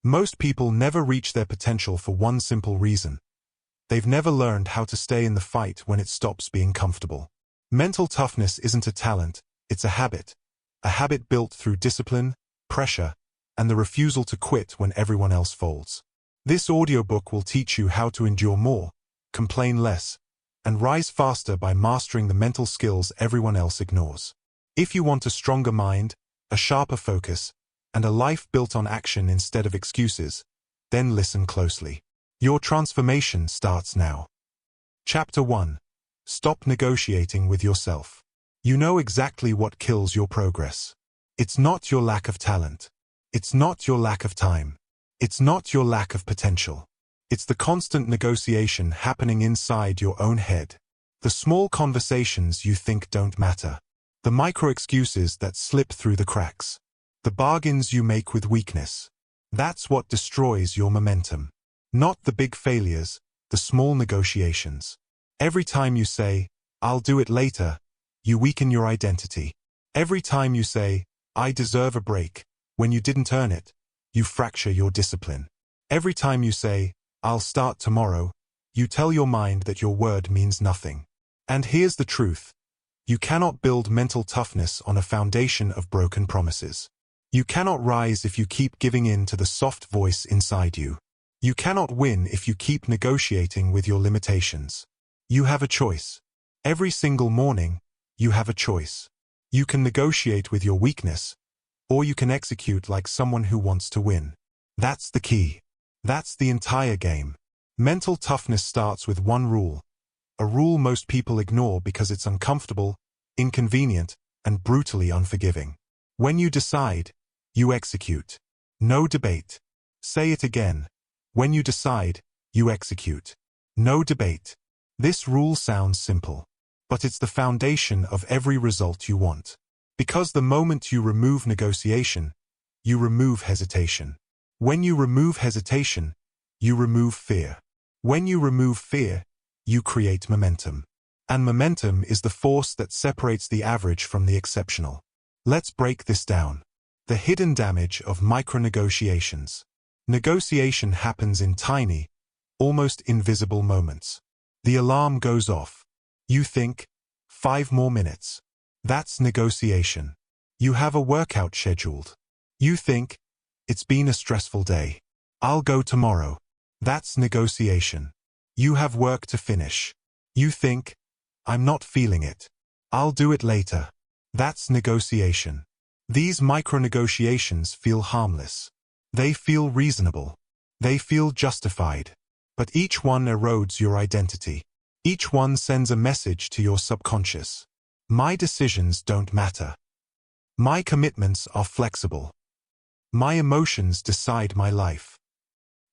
Most people never reach their potential for one simple reason. They've never learned how to stay in the fight when it stops being comfortable. Mental toughness isn't a talent, it's a habit built through discipline, pressure, and the refusal to quit when everyone else folds. This audiobook will teach you how to endure more, complain less, and rise faster by mastering the mental skills everyone else ignores. If you want a stronger mind, a sharper focus, and a life built on action instead of excuses, then listen closely. Your transformation starts now. Chapter 1. Stop negotiating with yourself. You know exactly what kills your progress. It's not your lack of talent. It's not your lack of time. It's not your lack of potential. It's the constant negotiation happening inside your own head. The small conversations you think don't matter. The micro-excuses that slip through the cracks. The bargains you make with weakness. That's what destroys your momentum. Not the big failures, the small negotiations. Every time you say, "I'll do it later," you weaken your identity. Every time you say, "I deserve a break," when you didn't earn it, you fracture your discipline. Every time you say, "I'll start tomorrow," you tell your mind that your word means nothing. And here's the truth. You cannot build mental toughness on a foundation of broken promises. You cannot rise if you keep giving in to the soft voice inside you. You cannot win if you keep negotiating with your limitations. You have a choice. Every single morning, you have a choice. You can negotiate with your weakness, or you can execute like someone who wants to win. That's the key. That's the entire game. Mental toughness starts with one rule. A rule most people ignore because it's uncomfortable, inconvenient, and brutally unforgiving. When you decide, you execute. No debate. Say it again. When you decide, you execute. No debate. This rule sounds simple, but it's the foundation of every result you want. Because the moment you remove negotiation, you remove hesitation. When you remove hesitation, you remove fear. When you remove fear, you create momentum. And momentum is the force that separates the average from the exceptional. Let's break this down. The hidden damage of micro-negotiations. Negotiation happens in tiny, almost invisible moments. The alarm goes off. You think, 5 more minutes. That's negotiation. You have a workout scheduled. You think, it's been a stressful day. I'll go tomorrow. That's negotiation. You have work to finish. You think, I'm not feeling it. I'll do it later. That's negotiation. These micro-negotiations feel harmless. They feel reasonable. They feel justified. But each one erodes your identity. Each one sends a message to your subconscious. My decisions don't matter. My commitments are flexible. My emotions decide my life.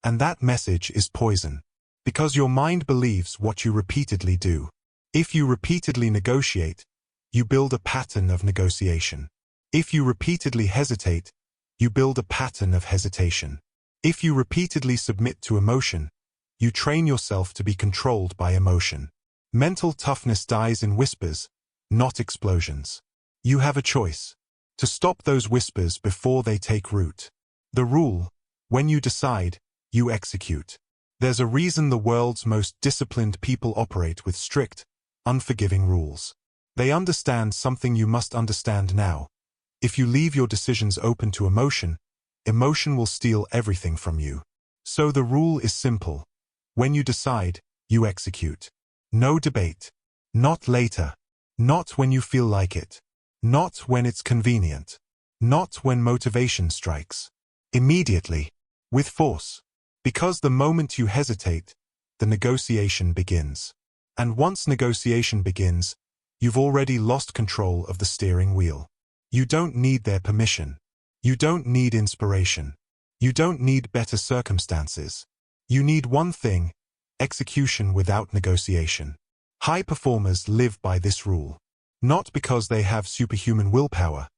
And that message is poison. Because your mind believes what you repeatedly do. If you repeatedly negotiate, you build a pattern of negotiation. If you repeatedly hesitate, you build a pattern of hesitation. If you repeatedly submit to emotion, you train yourself to be controlled by emotion. Mental toughness dies in whispers, not explosions. You have a choice. To stop those whispers before they take root. The rule, when you decide, you execute. There's a reason the world's most disciplined people operate with strict, unforgiving rules. They understand something you must understand now. If you leave your decisions open to emotion, emotion will steal everything from you. So the rule is simple. When you decide, you execute. No debate. Not later. Not when you feel like it. Not when it's convenient. Not when motivation strikes. Immediately. With force. Because the moment you hesitate, the negotiation begins. And once negotiation begins, you've already lost control of the steering wheel. You don't need their permission. You don't need inspiration. You don't need better circumstances. You need one thing: execution without negotiation. High performers live by this rule. Not because they have superhuman willpower,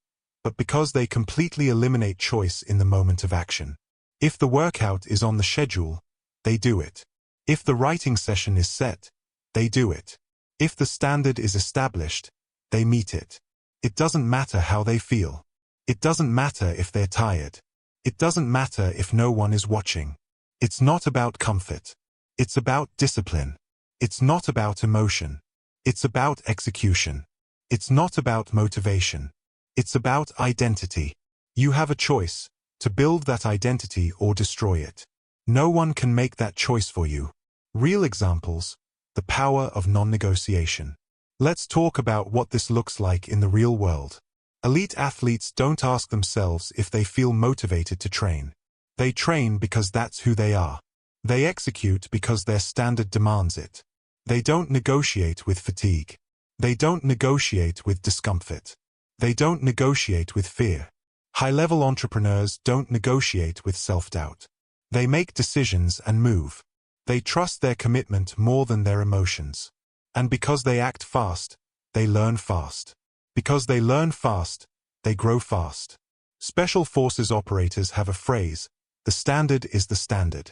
but because they completely eliminate choice in the moment of action. If the workout is on the schedule, they do it. If the writing session is set, they do it. If the standard is established, they meet it. It doesn't matter how they feel. It doesn't matter if they're tired. It doesn't matter if no one is watching. It's not about comfort. It's about discipline. It's not about emotion. It's about execution. It's not about motivation. It's about identity. You have a choice to build that identity or destroy it. No one can make that choice for you. Real examples: the power of non-negotiation. Let's talk about what this looks like in the real world. Elite athletes don't ask themselves if they feel motivated to train. They train because that's who they are. They execute because their standard demands it. They don't negotiate with fatigue. They don't negotiate with discomfort. They don't negotiate with fear. High-level entrepreneurs don't negotiate with self-doubt. They make decisions and move. They trust their commitment more than their emotions. And because they act fast, they learn fast. Because they learn fast, they grow fast. Special Forces operators have a phrase: the standard is the standard.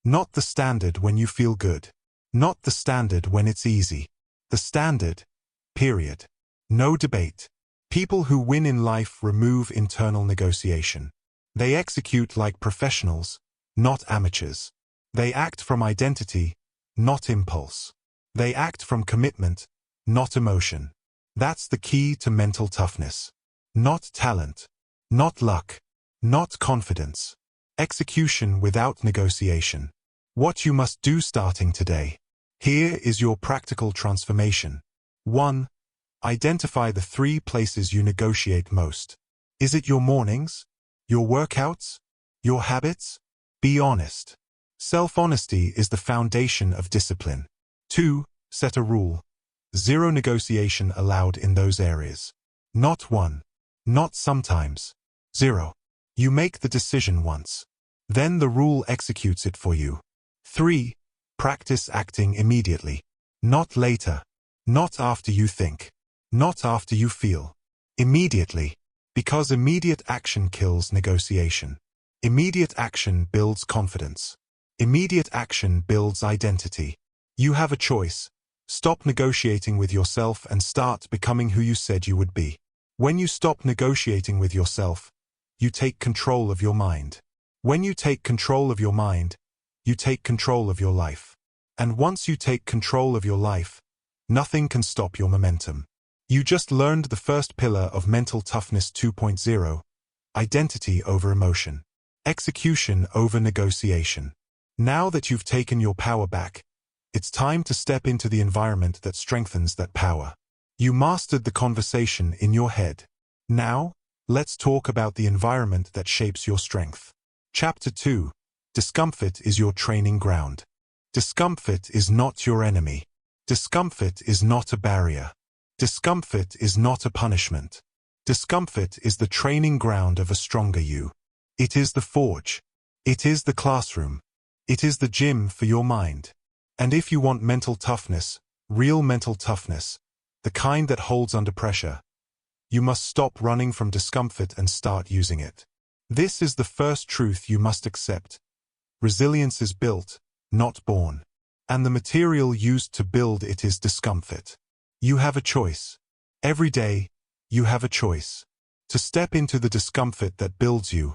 Not the standard when you feel good. Not the standard when it's easy. The standard, period. No debate. People who win in life remove internal negotiation. They execute like professionals, not amateurs. They act from identity, not impulse. They act from commitment, not emotion. That's the key to mental toughness. Not talent. Not luck. Not confidence. Execution without negotiation. What you must do starting today. Here is your practical transformation. 1. Identify the 3 places you negotiate most. Is it your mornings? Your workouts? Your habits? Be honest. Self-honesty is the foundation of discipline. 2. Set a rule. 0 negotiation allowed in those areas. Not 1. Not sometimes. 0. You make the decision once. Then the rule executes it for you. 3. Practice acting immediately. Not later. Not after you think. Not after you feel. Immediately. Because immediate action kills negotiation. Immediate action builds confidence. Immediate action builds identity. You have a choice. Stop negotiating with yourself and start becoming who you said you would be. When you stop negotiating with yourself, you take control of your mind. When you take control of your mind, you take control of your life. And once you take control of your life, nothing can stop your momentum. You just learned the first pillar of Mental Toughness 2.0, identity over emotion, execution over negotiation. Now that you've taken your power back, it's time to step into the environment that strengthens that power. You mastered the conversation in your head. Now, let's talk about the environment that shapes your strength. Chapter 2. Discomfort is your training ground. Discomfort is not your enemy. Discomfort is not a barrier. Discomfort is not a punishment. Discomfort is the training ground of a stronger you. It is the forge. It is the classroom. It is the gym for your mind. And if you want mental toughness, real mental toughness, the kind that holds under pressure, you must stop running from discomfort and start using it. This is the first truth you must accept. Resilience is built, not born. And the material used to build it is discomfort. You have a choice. Every day, you have a choice. To step into the discomfort that builds you,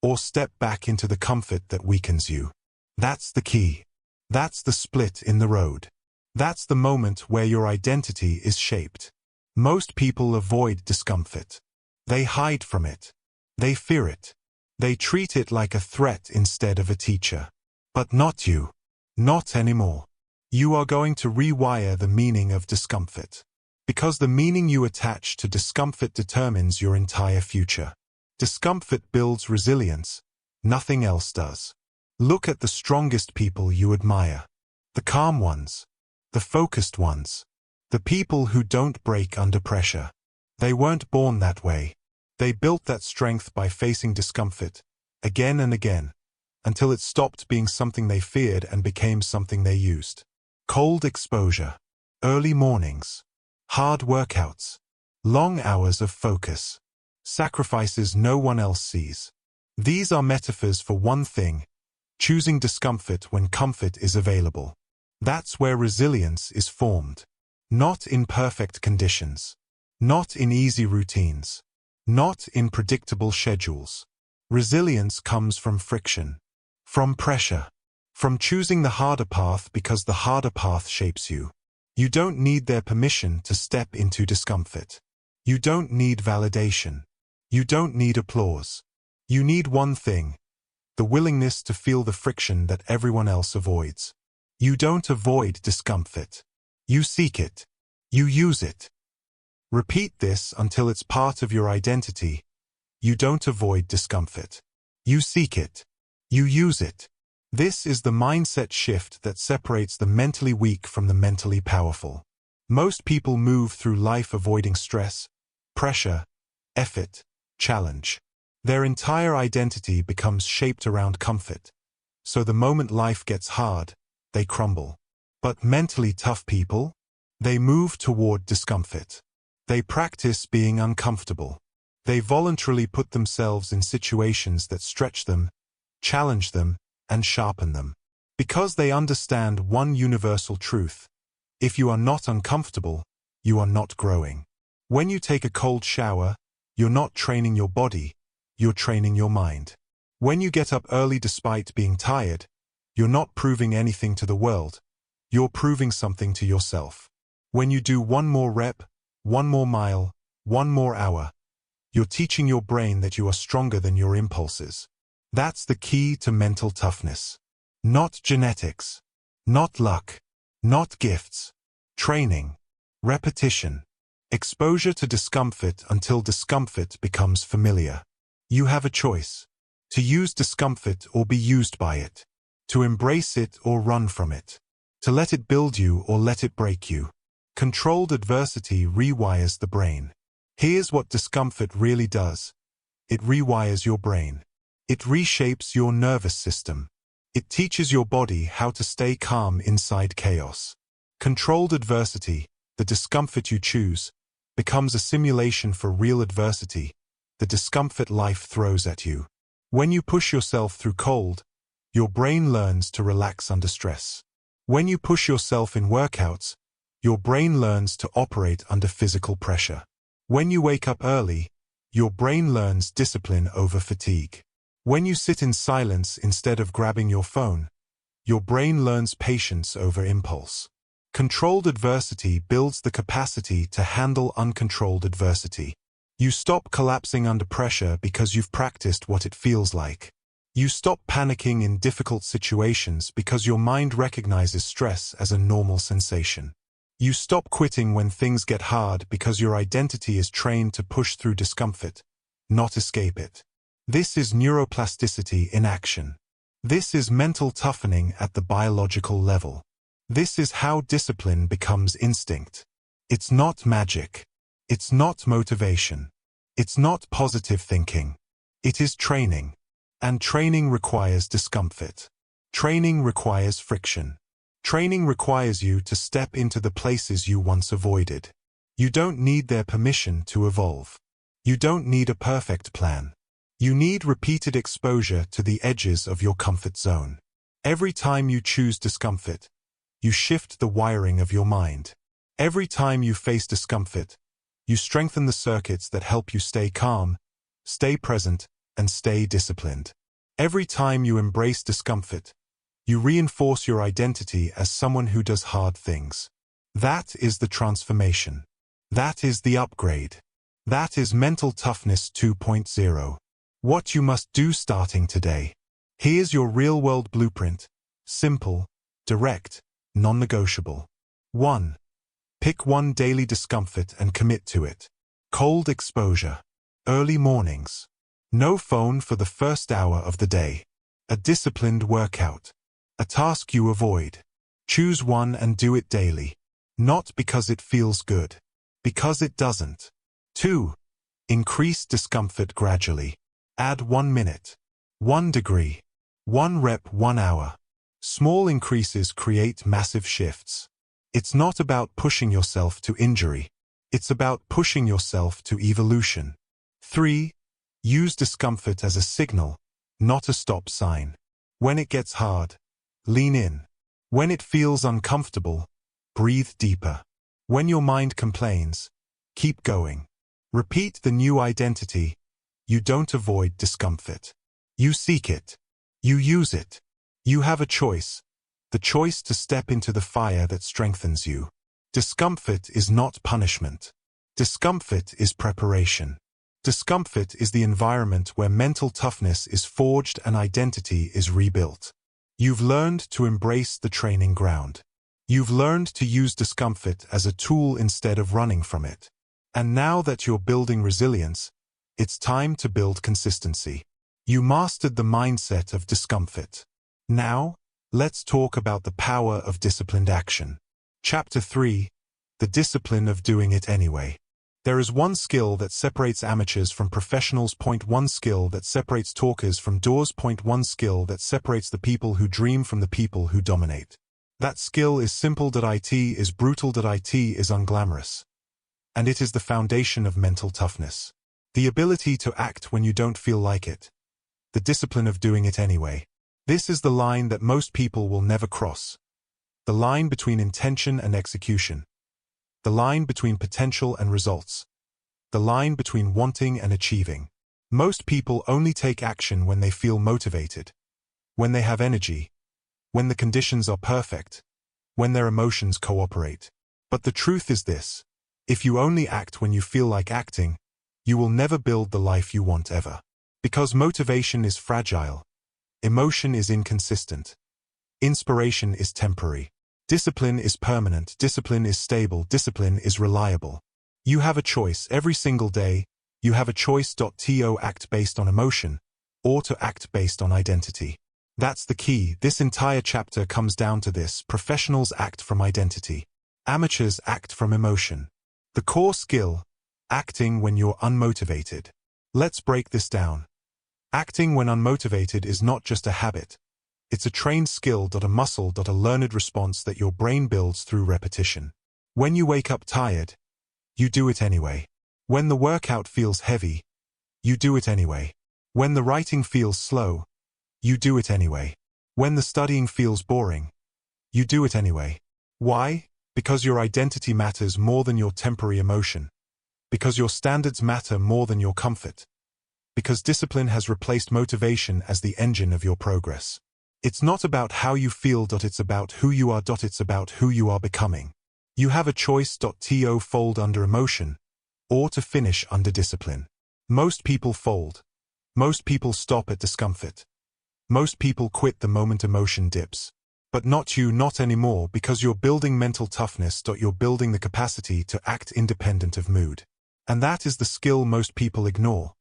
or step back into the comfort that weakens you. That's the key. That's the split in the road. That's the moment where your identity is shaped. Most people avoid discomfort. They hide from it. They fear it. They treat it like a threat instead of a teacher. But not you. Not anymore. You are going to rewire the meaning of discomfort. Because the meaning you attach to discomfort determines your entire future. Discomfort builds resilience. Nothing else does. Look at the strongest people you admire. The calm ones. The focused ones. The people who don't break under pressure. They weren't born that way. They built that strength by facing discomfort, again and again, until it stopped being something they feared and became something they used. Cold exposure. Early mornings. Hard workouts. Long hours of focus. Sacrifices no one else sees. These are metaphors for one thing: choosing discomfort when comfort is available. That's where resilience is formed. Not in perfect conditions. Not in easy routines. Not in predictable schedules. Resilience comes from friction, from pressure, from choosing the harder path because the harder path shapes you. You don't need their permission to step into discomfort. You don't need validation. You don't need applause. You need one thing: the willingness to feel the friction that everyone else avoids. You don't avoid discomfort. You seek it. You use it. Repeat this until it's part of your identity. You don't avoid discomfort. You seek it. You use it. This is the mindset shift that separates the mentally weak from the mentally powerful. Most people move through life avoiding stress, pressure, effort, challenge. Their entire identity becomes shaped around comfort. So the moment life gets hard, they crumble. But mentally tough people? They move toward discomfort. They practice being uncomfortable. They voluntarily put themselves in situations that stretch them, challenge them, and sharpen them. Because they understand one universal truth: if you are not uncomfortable, you are not growing. When you take a cold shower, you're not training your body, you're training your mind. When you get up early despite being tired, you're not proving anything to the world, you're proving something to yourself. When you do one more rep, one more mile, one more hour, you're teaching your brain that you are stronger than your impulses. That's the key to mental toughness. Not genetics, not luck, not gifts. Training, repetition, exposure to discomfort until discomfort becomes familiar. You have a choice: to use discomfort or be used by it, to embrace it or run from it, to let it build you or let it break you. Controlled adversity rewires the brain. Here's what discomfort really does: it rewires your brain. It reshapes your nervous system. It teaches your body how to stay calm inside chaos. Controlled adversity, the discomfort you choose, becomes a simulation for real adversity, the discomfort life throws at you. When you push yourself through cold, your brain learns to relax under stress. When you push yourself in workouts, your brain learns to operate under physical pressure. When you wake up early, your brain learns discipline over fatigue. When you sit in silence instead of grabbing your phone, your brain learns patience over impulse. Controlled adversity builds the capacity to handle uncontrolled adversity. You stop collapsing under pressure because you've practiced what it feels like. You stop panicking in difficult situations because your mind recognizes stress as a normal sensation. You stop quitting when things get hard because your identity is trained to push through discomfort, not escape it. This is neuroplasticity in action. This is mental toughening at the biological level. This is how discipline becomes instinct. It's not magic. It's not motivation. It's not positive thinking. It is training. And training requires discomfort. Training requires friction. Training requires you to step into the places you once avoided. You don't need their permission to evolve. You don't need a perfect plan. You need repeated exposure to the edges of your comfort zone. Every time you choose discomfort, you shift the wiring of your mind. Every time you face discomfort, you strengthen the circuits that help you stay calm, stay present, and stay disciplined. Every time you embrace discomfort, you reinforce your identity as someone who does hard things. That is the transformation. That is the upgrade. That is Mental Toughness 2.0. What you must do starting today. Here's your real-world blueprint. Simple, direct, non-negotiable. 1. Pick one daily discomfort and commit to it. Cold exposure. Early mornings. No phone for the first hour of the day. A disciplined workout. A task you avoid. Choose one and do it daily. Not because it feels good. Because it doesn't. 2. Increase discomfort gradually. Add 1 minute. 1 degree. 1 rep 1 hour. Small increases create massive shifts. It's not about pushing yourself to injury. It's about pushing yourself to evolution. 3. Use discomfort as a signal, not a stop sign. When it gets hard, lean in. When it feels uncomfortable, breathe deeper. When your mind complains, keep going. Repeat the new identity. You don't avoid discomfort. You seek it. You use it. You have a choice. The choice to step into the fire that strengthens you. Discomfort is not punishment. Discomfort is preparation. Discomfort is the environment where mental toughness is forged and identity is rebuilt. You've learned to embrace the training ground. You've learned to use discomfort as a tool instead of running from it. And now that you're building resilience, it's time to build consistency. You mastered the mindset of discomfort. Now, let's talk about the power of disciplined action. Chapter 3: The Discipline of Doing It Anyway. There is one skill that separates amateurs from professionals. One skill that separates talkers from doers. One skill that separates the people who dream from the people who dominate. That skill is simple. It is brutal. It is unglamorous. And it is the foundation of mental toughness. The ability to act when you don't feel like it. The discipline of doing it anyway. This is the line that most people will never cross. The line between intention and execution. The line between potential and results. The line between wanting and achieving. Most people only take action when they feel motivated, when they have energy, when the conditions are perfect, when their emotions cooperate. But the truth is this: if you only act when you feel like acting, you will never build the life you want ever. Because motivation is fragile, emotion is inconsistent, inspiration is temporary. Discipline is permanent, discipline is stable, discipline is reliable. You have a choice every single day. You have a choice. To act based on emotion, or to act based on identity. That's the key. This entire chapter comes down to this. Professionals act from identity. Amateurs act from emotion. The core skill: acting when you're unmotivated. Let's break this down. Acting when unmotivated is not just a habit. It's a trained skill. A muscle. A learned response that your brain builds through repetition. When you wake up tired, you do it anyway. When the workout feels heavy, you do it anyway. When the writing feels slow, you do it anyway. When the studying feels boring, you do it anyway. Why? Because your identity matters more than your temporary emotion. Because your standards matter more than your comfort. Because discipline has replaced motivation as the engine of your progress. It's not about how you feel. It's about who you are. It's about who you are becoming. You have a choice. To fold under emotion, or to finish under discipline. Most people fold. Most people stop at discomfort. Most people quit the moment emotion dips. But not you, not anymore, because you're building mental toughness. You're building the capacity to act independent of mood. And that is the skill most people ignore.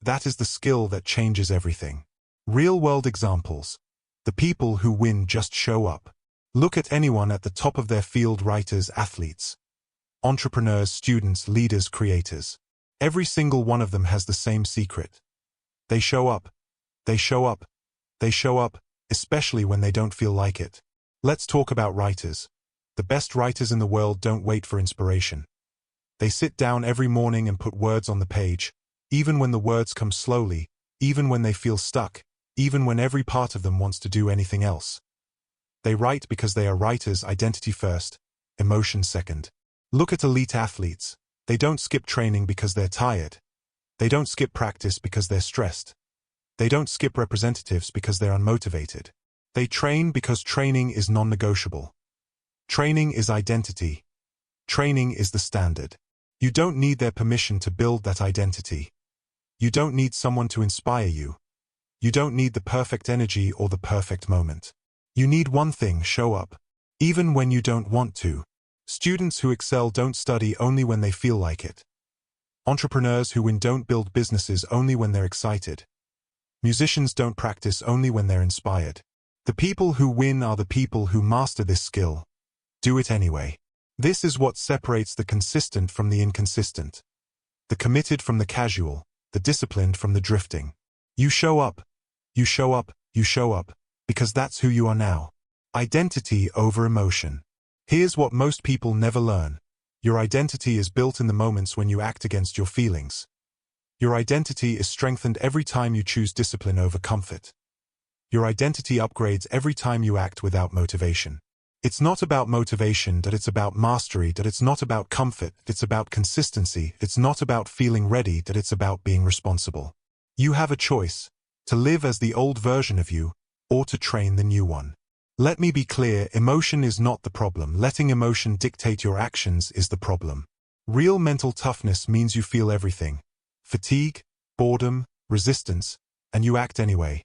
That is the skill that changes everything. Real-world examples. The people who win just show up. Look at anyone at the top of their field: writers, athletes, entrepreneurs, students, leaders, creators. Every single one of them has the same secret. They show up. They show up. They show up, especially when they don't feel like it. Let's talk about writers. The best writers in the world don't wait for inspiration. They sit down every morning and put words on the page, even when the words come slowly, even when they feel stuck, even when every part of them wants to do anything else. They write because they are writers. Identity first, emotion second. Look at elite athletes. They don't skip training because they're tired. They don't skip practice because they're stressed. They don't skip representatives because they're unmotivated. They train because training is non-negotiable. Training is identity. Training is the standard. You don't need their permission to build that identity. You don't need someone to inspire you. You don't need the perfect energy or the perfect moment. You need one thing: show up. Even when you don't want to. Students who excel don't study only when they feel like it. Entrepreneurs who win don't build businesses only when they're excited. Musicians don't practice only when they're inspired. The people who win are the people who master this skill. Do it anyway. This is what separates the consistent from the inconsistent. The committed from the casual. The disciplined from the drifting. You show up. You show up. You show up. Because that's who you are now. Identity over emotion. Here's what most people never learn. Your identity is built in the moments when you act against your feelings. Your identity is strengthened every time you choose discipline over comfort. Your identity upgrades every time you act without motivation. It's not about motivation, that it's about mastery, that it's not about comfort, it's about consistency, it's not about feeling ready, that it's about being responsible. You have a choice, to live as the old version of you, or to train the new one. Let me be clear, emotion is not the problem. Letting emotion dictate your actions is the problem. Real mental toughness means you feel everything. Fatigue, boredom, resistance, and you act anyway.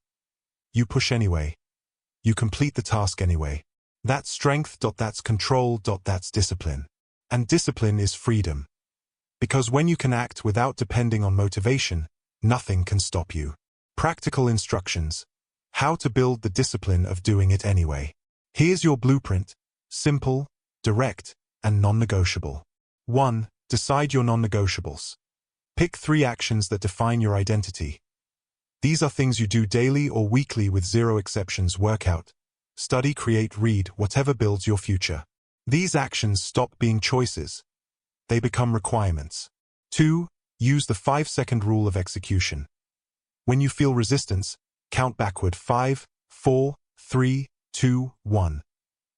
You push anyway. You complete the task anyway. That's strength. That's control. That's discipline. And discipline is freedom. Because when you can act without depending on motivation, nothing can stop you. Practical instructions. How to build the discipline of doing it anyway. Here's your blueprint. Simple, direct, and non-negotiable. 1. Decide your non-negotiables. Pick 3 actions that define your identity. These are things you do daily or weekly with 0 exceptions. Workout, study, create, read, whatever builds your future. These actions stop being choices. They become requirements. 2. Use the 5-second rule of execution. When you feel resistance, count backward. 5, 4, 3, 2, 1.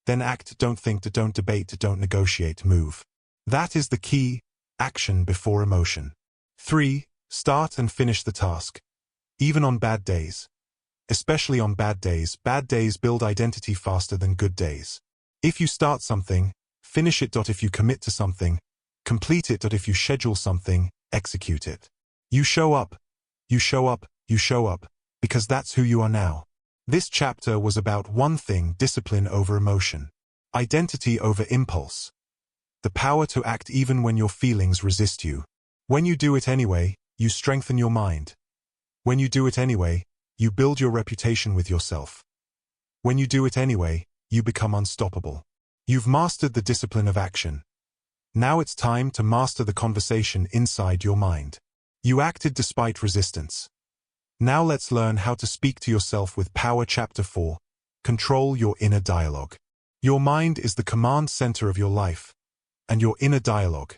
Then act. Don't think, don't debate, don't negotiate, move. That is the key. Action before emotion. 3. Start and finish the task. Even on bad days. Especially on bad days build identity faster than good days. If you start something, finish it. If you commit to something, complete it. If you schedule something, execute it. You show up. You show up. You show up. Because that's who you are now. This chapter was about one thing: discipline over emotion. Identity over impulse. The power to act even when your feelings resist you. When you do it anyway, you strengthen your mind. When you do it anyway, you build your reputation with yourself. When you do it anyway, you become unstoppable. You've mastered the discipline of action. Now it's time to master the conversation inside your mind. You acted despite resistance. Now let's learn how to speak to yourself with power. Chapter 4. Control your inner dialogue. Your mind is the command center of your life. And your inner dialogue.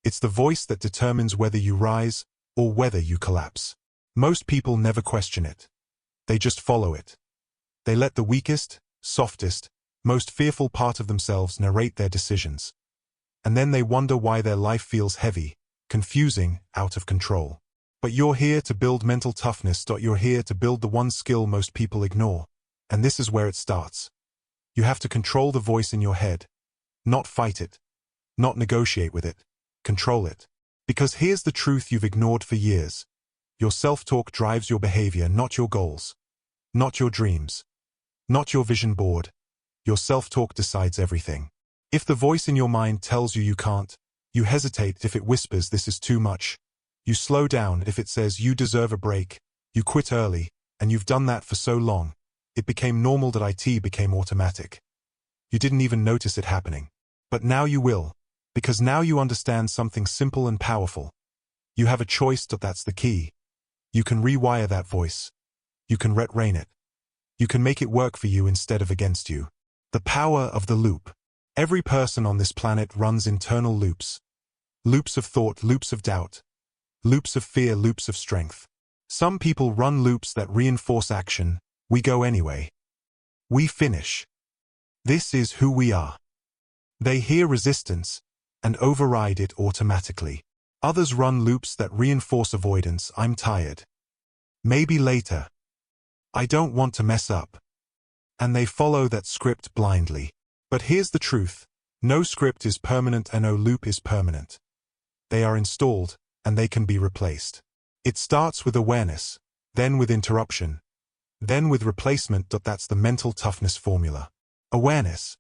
It's the voice that determines whether you rise or whether you collapse. Most people never question it. They just follow it. They let the weakest, softest, most fearful part of themselves narrate their decisions. And then they wonder why their life feels heavy, confusing, out of control. But you're here to build mental toughness. You're here to build the one skill most people ignore. And this is where it starts. You have to control the voice in your head. Not fight it. Not negotiate with it. Control it. Because here's the truth you've ignored for years. Your self-talk drives your behavior, not your goals. Not your dreams. Not your vision board. Your self-talk decides everything. If the voice in your mind tells you you can't, you hesitate. If it whispers this is too much, you slow down. If it says you deserve a break, you quit early. And you've done that for so long, it became normal that it became automatic. You didn't even notice it happening. But now you will. Because now you understand something simple and powerful. You have a choice. That's the key. You can rewire that voice. You can retrain it. You can make it work for you instead of against you. The power of the loop. Every person on this planet runs internal loops. Loops of thought, loops of doubt. Loops of fear, loops of strength. Some people run loops that reinforce action. We go anyway. We finish. This is who we are. They hear resistance and override it automatically. Others run loops that reinforce avoidance. I'm tired. Maybe later. I don't want to mess up. And they follow that script blindly. But here's the truth. No script is permanent and no loop is permanent. They are installed, and they can be replaced. It starts with awareness, then with interruption, then with replacement. That's the mental toughness formula. Awareness.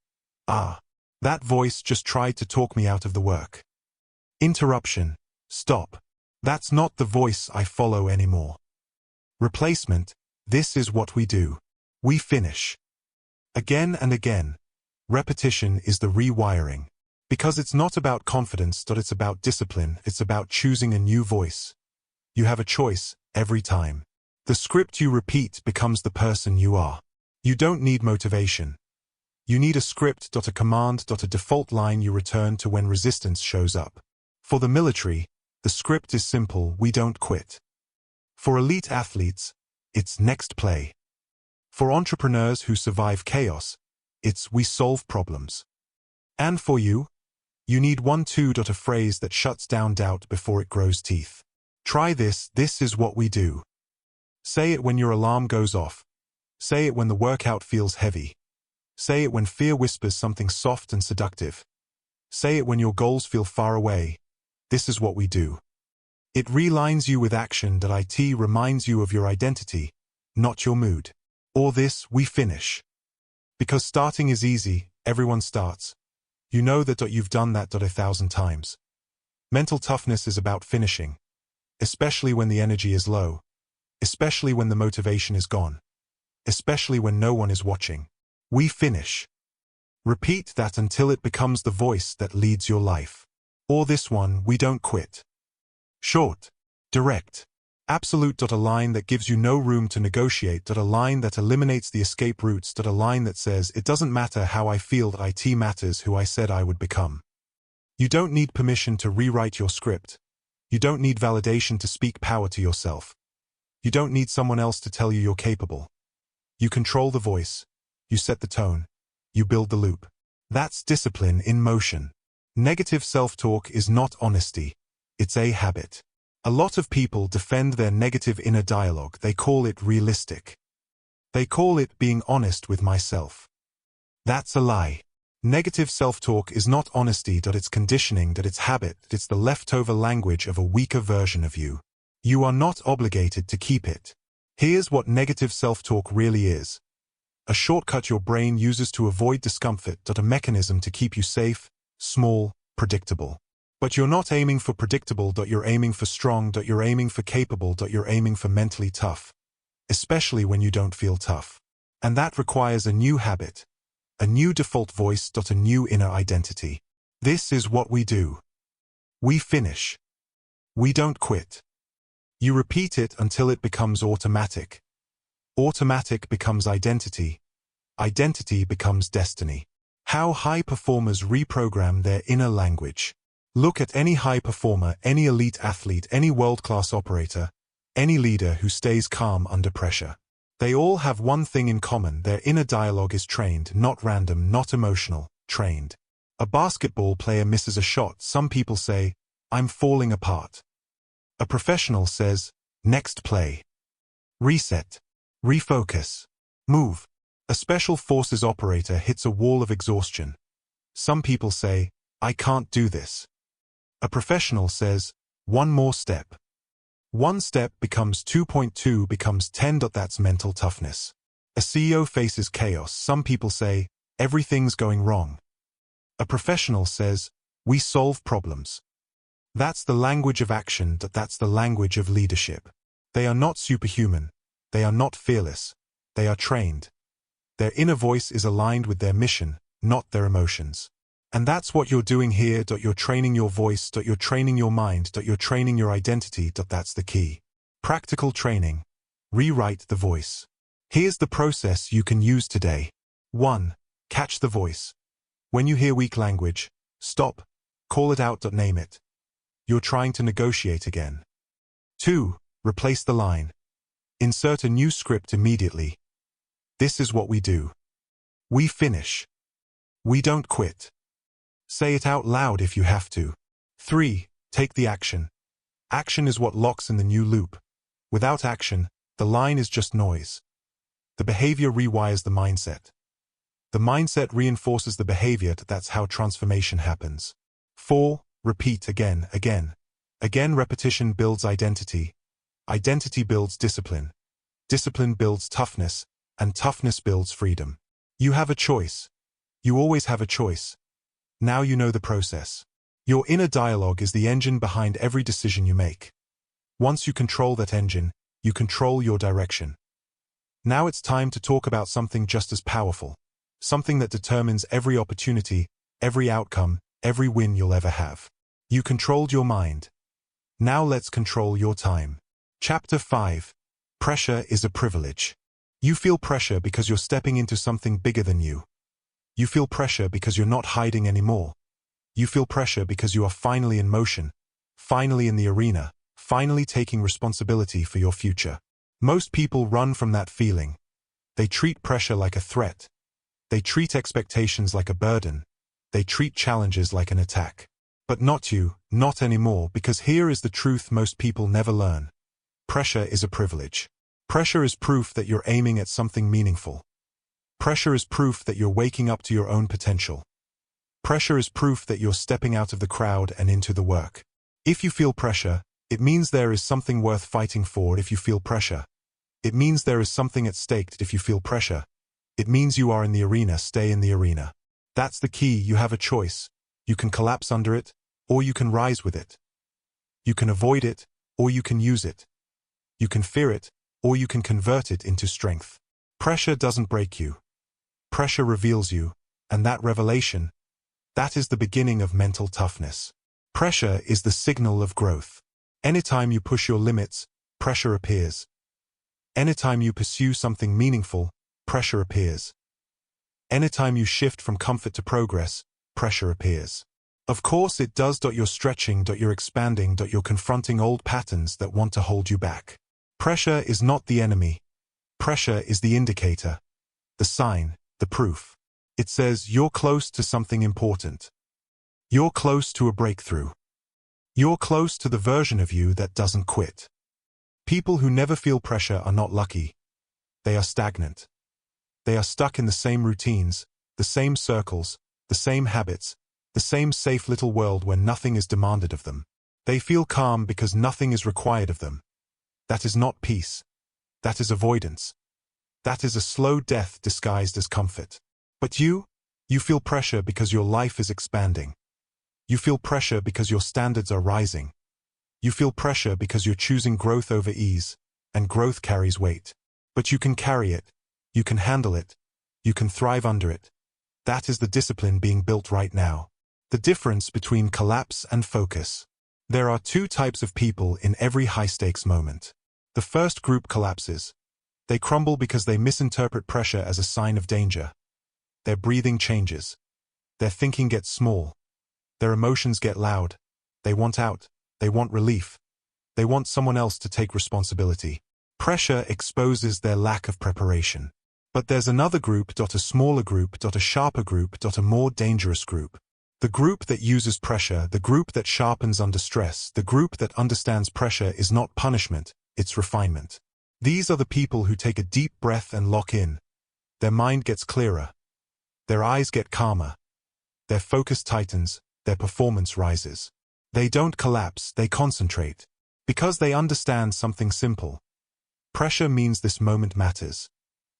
That voice just tried to talk me out of the work. Interruption. Stop. That's not the voice I follow anymore. Replacement. This is what we do. We finish. Again and again. Repetition is the rewiring. Because it's not about confidence, it's about discipline. It's about choosing a new voice. You have a choice every time. The script you repeat becomes the person you are. You don't need motivation. You need a script. A command. A default line you return to when resistance shows up. For the military, the script is simple: we don't quit. For elite athletes, it's next play. For entrepreneurs who survive chaos, It's we solve problems. And for you, you need a phrase that shuts down doubt before it grows teeth. Try this. This is what we do. Say it when your alarm goes off. Say it when the workout feels heavy. Say it when fear whispers something soft and seductive. Say it when your goals feel far away. This is what we do. It realigns you with action. It reminds you of your identity, not your mood. Or this, we finish. Because starting is easy, everyone starts. You know that you've done that 1,000 times. Mental toughness is about finishing. Especially when the energy is low. Especially when the motivation is gone. Especially when no one is watching. We finish. Repeat that until it becomes the voice that leads your life. Or this one, we don't quit. Short. Direct. Absolute. A line that gives you no room to negotiate. A line that eliminates the escape routes. A line that says, it doesn't matter how I feel, it matters who I said I would become. You don't need permission to rewrite your script. You don't need validation to speak power to yourself. You don't need someone else to tell you you're capable. You control the voice. You set the tone. You build the loop. That's discipline in motion. Negative self-talk is not honesty. It's a habit. A lot of people defend their negative inner dialogue. They call it realistic. They call it being honest with myself. That's a lie. Negative self-talk is not honesty. It's conditioning. It's habit. It's the leftover language of a weaker version of you. You are not obligated to keep it. Here's what negative self-talk really is. A shortcut your brain uses to avoid discomfort. A mechanism to keep you safe, small, predictable. But you're not aiming for predictable. You're aiming for strong. You're aiming for capable. You're aiming for mentally tough. Especially when you don't feel tough. And that requires a new habit. A new default voice. A new inner identity. This is what we do. We finish. We don't quit. You repeat it until it becomes automatic. Automatic becomes identity. Identity becomes destiny. How high performers reprogram their inner language. Look at any high performer, any elite athlete, any world-class operator, any leader who stays calm under pressure. They all have one thing in common. Their inner dialogue is trained, not random, not emotional, trained. A basketball player misses a shot. Some people say, I'm falling apart. A professional says, next play. Reset. Refocus. Move. A special forces operator hits a wall of exhaustion. Some people say, I can't do this. A professional says, one more step. One step becomes 2.2 becomes 10. That's mental toughness. A CEO faces chaos. Some people say, everything's going wrong. A professional says, we solve problems. That's the language of action. That's the language of leadership. They are not superhuman. They are not fearless. They are trained. Their inner voice is aligned with their mission, not their emotions. And that's what you're doing here. You're training your voice. You're training your mind. You're training your identity. That's the key. Practical training. Rewrite the voice. Here's the process you can use today. 1. Catch the voice. When you hear weak language, stop. Call it out. Name it. You're trying to negotiate again. 2. Replace the line. Insert a new script immediately. This is what we do. We finish. We don't quit. Say it out loud if you have to. 3. Take the action. Action is what locks in the new loop. Without action, the line is just noise. The behavior rewires the mindset. The mindset reinforces the behavior. That's how transformation happens. 4. Repeat again. Again, repetition builds identity. Identity builds discipline. Discipline builds toughness, and toughness builds freedom. You have a choice. You always have a choice. Now you know the process. Your inner dialogue is the engine behind every decision you make. Once you control that engine, you control your direction. Now it's time to talk about something just as powerful. Something that determines every opportunity, every outcome, every win you'll ever have. You controlled your mind. Now let's control your time. Chapter 5. Pressure is a privilege. You feel pressure because you're stepping into something bigger than you. You feel pressure because you're not hiding anymore. You feel pressure because you are finally in motion, finally in the arena, finally taking responsibility for your future. Most people run from that feeling. They treat pressure like a threat. They treat expectations like a burden. They treat challenges like an attack. But not you, not anymore, because here is the truth most people never learn. Pressure is a privilege. Pressure is proof that you're aiming at something meaningful. Pressure is proof that you're waking up to your own potential. Pressure is proof that you're stepping out of the crowd and into the work. If you feel pressure, it means there is something worth fighting for. If you feel pressure, it means there is something at stake. If you feel pressure, it means you are in the arena. Stay in the arena. That's the key. You have a choice. You can collapse under it, or you can rise with it. You can avoid it, or you can use it. You can fear it, or you can convert it into strength. Pressure doesn't break you. Pressure reveals you, and that revelation, that is the beginning of mental toughness. Pressure is the signal of growth. Anytime you push your limits, pressure appears. Anytime you pursue something meaningful, pressure appears. Anytime you shift from comfort to progress, pressure appears. Of course it does. You're stretching, you're expanding, you're confronting old patterns that want to hold you back. Pressure is not the enemy. Pressure is the indicator, the sign, the proof. It says you're close to something important. You're close to a breakthrough. You're close to the version of you that doesn't quit. People who never feel pressure are not lucky. They are stagnant. They are stuck in the same routines, the same circles, the same habits, the same safe little world where nothing is demanded of them. They feel calm because nothing is required of them. That is not peace. That is avoidance. That is a slow death disguised as comfort. But you feel pressure because your life is expanding. You feel pressure because your standards are rising. You feel pressure because you're choosing growth over ease, and growth carries weight. But you can carry it. You can handle it. You can thrive under it. That is the discipline being built right now. The difference between collapse and focus. There are two types of people in every high-stakes moment. The first group collapses. They crumble because they misinterpret pressure as a sign of danger. Their breathing changes. Their thinking gets small. Their emotions get loud. They want out. They want relief. They want someone else to take responsibility. Pressure exposes their lack of preparation. But there's another group, a smaller group, a sharper group, a more dangerous group. The group that uses pressure, the group that sharpens under stress, the group that understands pressure is not punishment, it's refinement. These are the people who take a deep breath and lock in. Their mind gets clearer. Their eyes get calmer. Their focus tightens, their performance rises. They don't collapse, they concentrate. Because they understand something simple. Pressure means this moment matters.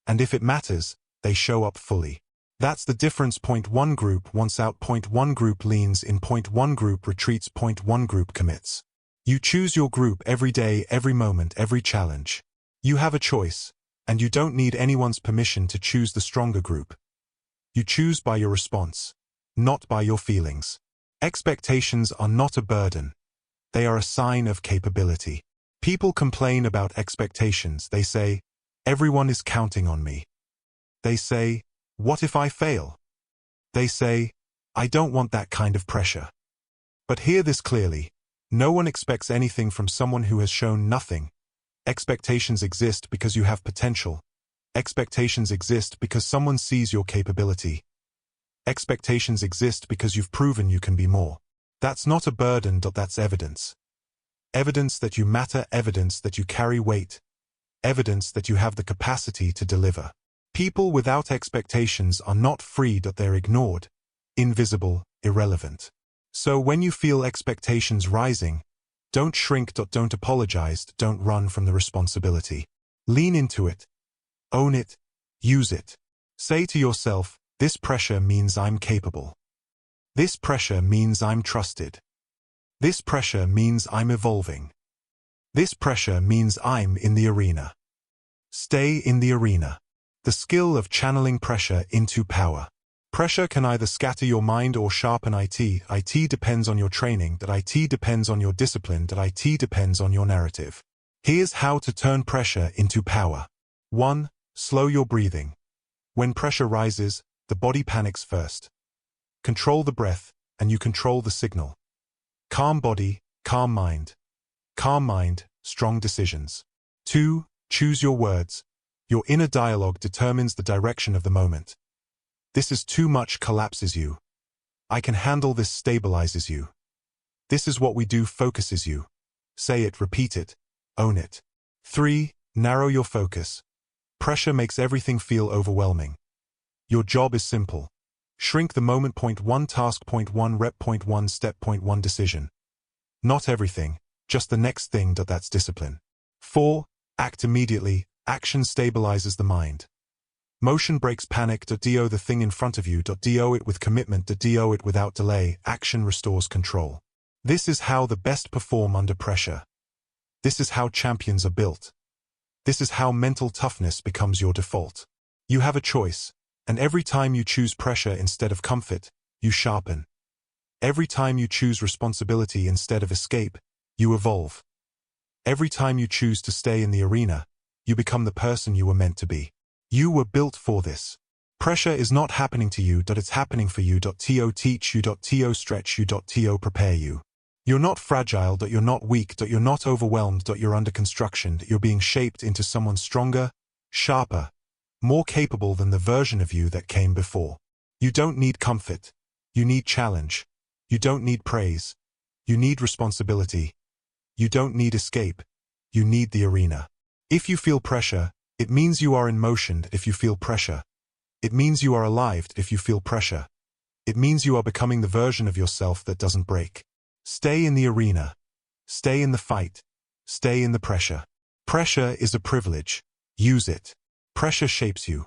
And if it matters, they show up fully. That's the difference. Point one group wants out. Point one group leans in. Point one group retreats. Point one group commits. You choose your group every day, every moment, every challenge. You have a choice, and you don't need anyone's permission to choose the stronger group. You choose by your response, not by your feelings. Expectations are not a burden. They are a sign of capability. People complain about expectations. They say, everyone is counting on me. They say, what if I fail? They say, I don't want that kind of pressure. But hear this clearly. No one expects anything from someone who has shown nothing. Expectations exist because you have potential. Expectations exist because someone sees your capability. Expectations exist because you've proven you can be more. That's not a burden, that's evidence. Evidence that you matter, evidence that you carry weight, evidence that you have the capacity to deliver. People without expectations are not free, they're ignored, invisible, irrelevant. So when you feel expectations rising, don't shrink, don't apologize, don't run from the responsibility. Lean into it. Own it. Use it. Say to yourself, this pressure means I'm capable. This pressure means I'm trusted. This pressure means I'm evolving. This pressure means I'm in the arena. Stay in the arena. The skill of channeling pressure into power. Pressure can either scatter your mind or sharpen it. It depends on your training, it depends on your discipline, it depends on your narrative. Here's how to turn pressure into power. 1. Slow your breathing. When pressure rises, the body panics first. Control the breath, and you control the signal. Calm body, calm mind. Calm mind, strong decisions. 2. Choose your words. Your inner dialogue determines the direction of the moment. This is too much collapses you. I can handle this stabilizes you. This is what we do focuses you. Say it, repeat it, own it. 3. Narrow your focus. Pressure makes everything feel overwhelming. Your job is simple. Shrink the moment. Point 1 task. Point 1 rep. Point 1 step. Point 1 decision. Not everything, just the next thing. That's discipline. 4. Act immediately. Action stabilizes the mind. Motion breaks panic. Do the thing in front of you. Do it with commitment. Do it without delay. Action restores control. This is how the best perform under pressure. This is how champions are built. This is how mental toughness becomes your default. You have a choice, and every time you choose pressure instead of comfort, you sharpen. Every time you choose responsibility instead of escape, you evolve. Every time you choose to stay in the arena, you become the person you were meant to be. You were built for this. Pressure is not happening to you. It's happening for you. To teach you. To stretch you. To prepare you. You're not fragile. You're not weak. You're not overwhelmed. You're under construction. You're being shaped into someone stronger, sharper, more capable than the version of you that came before. You don't need comfort. You need challenge. You don't need praise. You need responsibility. You don't need escape. You need the arena. If you feel pressure, it means you are in motion. If you feel pressure, it means you are alive. If you feel pressure, it means you are becoming the version of yourself that doesn't break. Stay in the arena. Stay in the fight. Stay in the pressure. Pressure is a privilege. Use it. Pressure shapes you.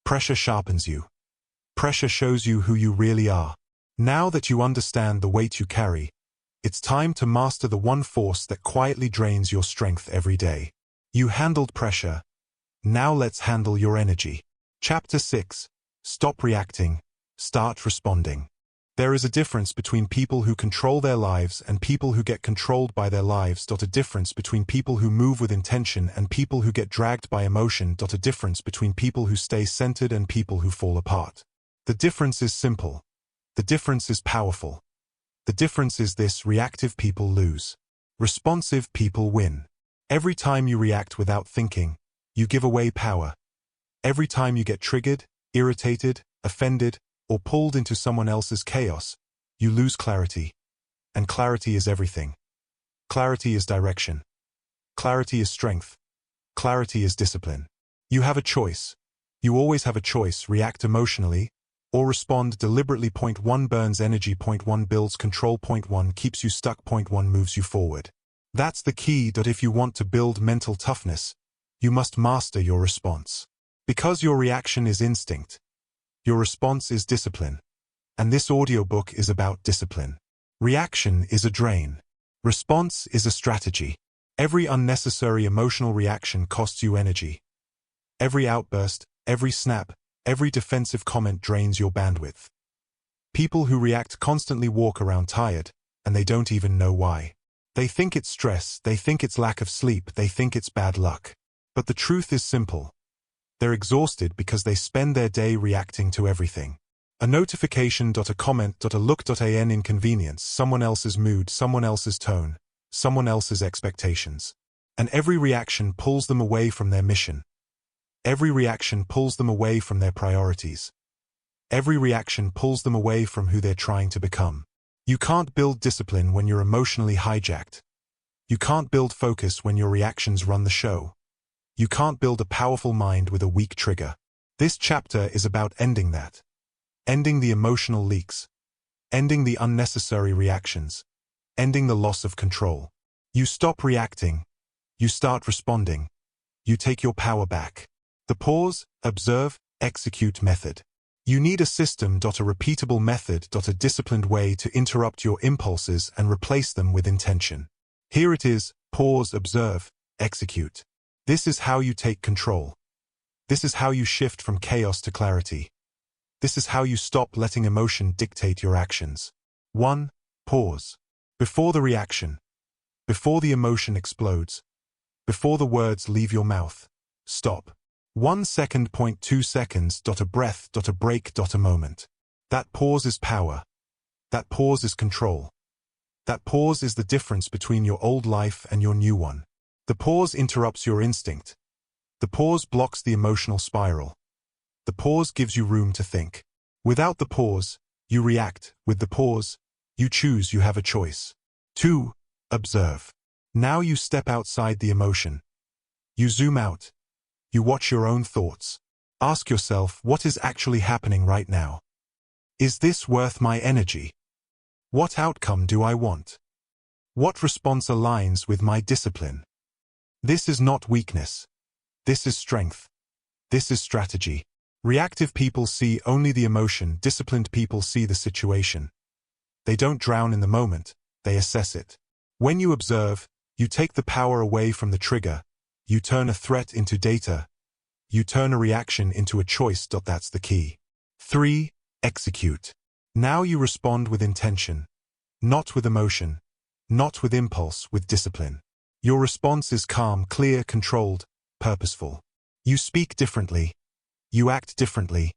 Pressure sharpens you. Pressure shows you who you really are. Now that you understand the weight you carry, it's time to master the one force that quietly drains your strength every day. You handled pressure. Now let's handle your energy. Chapter 6. Stop reacting. Start responding. There is a difference between people who control their lives and people who get controlled by their lives. A difference between people who move with intention and people who get dragged by emotion. A difference between people who stay centered and people who fall apart. The difference is simple. The difference is powerful. The difference is this: reactive people lose. Responsive people win. Every time you react without thinking, you give away power. Every time you get triggered, irritated, offended, or pulled into someone else's chaos, you lose clarity. And clarity is everything. Clarity is direction. Clarity is strength. Clarity is discipline. You have a choice. You always have a choice: react emotionally or respond deliberately. Point 1 burns energy. Point 1 builds control. Point 1 keeps you stuck. Point 1 moves you forward. That's the key. If you want to build mental toughness, you must master your response. Because your reaction is instinct, your response is discipline. And this audiobook is about discipline. Reaction is a drain. Response is a strategy. Every unnecessary emotional reaction costs you energy. Every outburst, every snap, every defensive comment drains your bandwidth. People who react constantly walk around tired, and they don't even know why. They think it's stress, they think it's lack of sleep, they think it's bad luck. But the truth is simple. They're exhausted because they spend their day reacting to everything. A notification, a comment, a look, an inconvenience, someone else's mood, someone else's tone, someone else's expectations. And every reaction pulls them away from their mission. Every reaction pulls them away from their priorities. Every reaction pulls them away from who they're trying to become. You can't build discipline when you're emotionally hijacked. You can't build focus when your reactions run the show. You can't build a powerful mind with a weak trigger. This chapter is about ending that. Ending the emotional leaks. Ending the unnecessary reactions. Ending the loss of control. You stop reacting. You start responding. You take your power back. The pause, observe, execute method. You need a system. A repeatable method. A disciplined way to interrupt your impulses and replace them with intention. Here it is: pause, observe, execute. This is how you take control. This is how you shift from chaos to clarity. This is how you stop letting emotion dictate your actions. 1. Pause. Before the reaction. Before the emotion explodes. Before the words leave your mouth. Stop. 1 second. 2 seconds. A breath. A break. A moment. That pause is power. That pause is control. That pause is the difference between your old life and your new one. The pause interrupts your instinct. The pause blocks the emotional spiral. The pause gives you room to think. Without the pause, you react. With the pause, you choose. You have a choice. 2. Observe. Now you step outside the emotion. You zoom out. You watch your own thoughts. Ask yourself, what is actually happening right now? Is this worth my energy? What outcome do I want? What response aligns with my discipline? This is not weakness. This is strength. This is strategy. Reactive people see only the emotion. Disciplined people see the situation. They don't drown in the moment, they assess it. When you observe, you take the power away from the trigger. You turn a threat into data. You turn a reaction into a choice. That's the key. 3. Execute. Now you respond with intention. Not with emotion. Not with impulse, with discipline. Your response is calm, clear, controlled, purposeful. You speak differently. You act differently.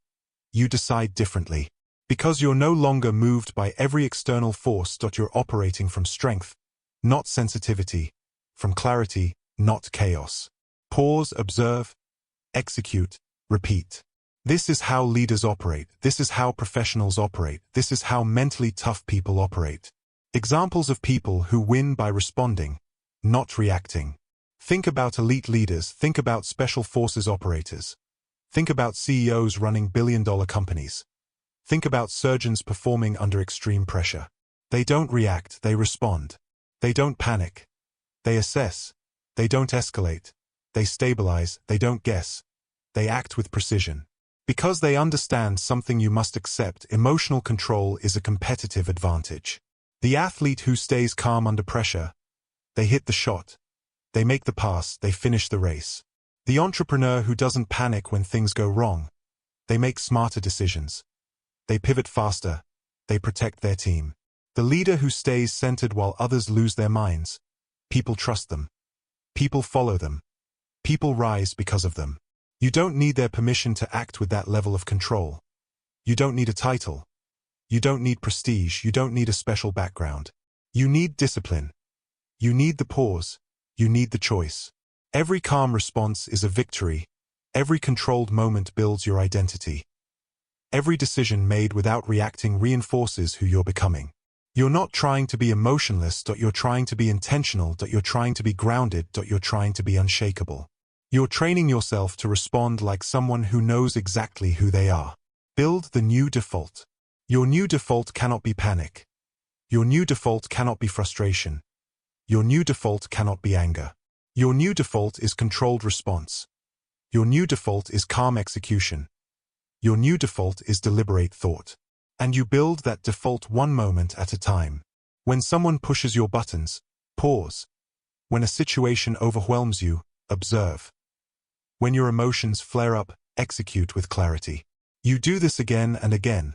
You decide differently. Because you're no longer moved by every external force. You're operating from strength, not sensitivity, from clarity, not chaos. Pause, observe, execute, repeat. This is how leaders operate. This is how professionals operate. This is how mentally tough people operate. Examples of people who win by responding, not reacting. Think about elite leaders. Think about special forces operators. Think about CEOs running billion-dollar companies. Think about surgeons performing under extreme pressure. They don't react, they respond. They don't panic. They assess. They don't escalate. They stabilize. They don't guess. They act with precision. Because they understand something you must accept. Emotional control is a competitive advantage. The athlete who stays calm under pressure, they hit the shot. They make the pass. They finish the race. The entrepreneur who doesn't panic when things go wrong, they make smarter decisions. They pivot faster. They protect their team. The leader who stays centered while others lose their minds, people trust them. People follow them. People rise because of them. You don't need their permission to act with that level of control. You don't need a title. You don't need prestige. You don't need a special background. You need discipline. You need the pause. You need the choice. Every calm response is a victory. Every controlled moment builds your identity. Every decision made without reacting reinforces who you're becoming. You're not trying to be emotionless. You're trying to be intentional. You're trying to be grounded. You're trying to be unshakable. You're training yourself to respond like someone who knows exactly who they are. Build the new default. Your new default cannot be panic. Your new default cannot be frustration. Your new default cannot be anger. Your new default is controlled response. Your new default is calm execution. Your new default is deliberate thought. And you build that default one moment at a time. When someone pushes your buttons, pause. When a situation overwhelms you, observe. When your emotions flare up, execute with clarity. You do this again and again,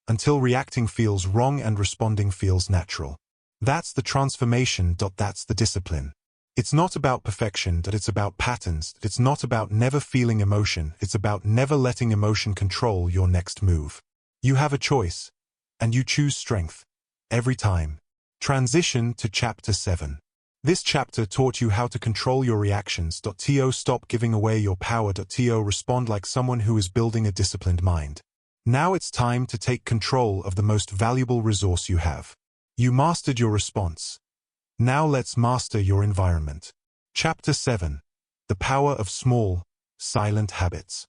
until reacting feels wrong and responding feels natural. That's the transformation. That's the discipline. It's not about perfection, it's about patterns. It's not about never feeling emotion. It's about never letting emotion control your next move. You have a choice, and you choose strength. Every time. Transition to Chapter 7. This chapter taught you how to control your reactions. Stop giving away your power. Respond like someone who is building a disciplined mind. Now it's time to take control of the most valuable resource you have. You mastered your response. Now let's master your environment. Chapter 7. The Power of Small, Silent Habits.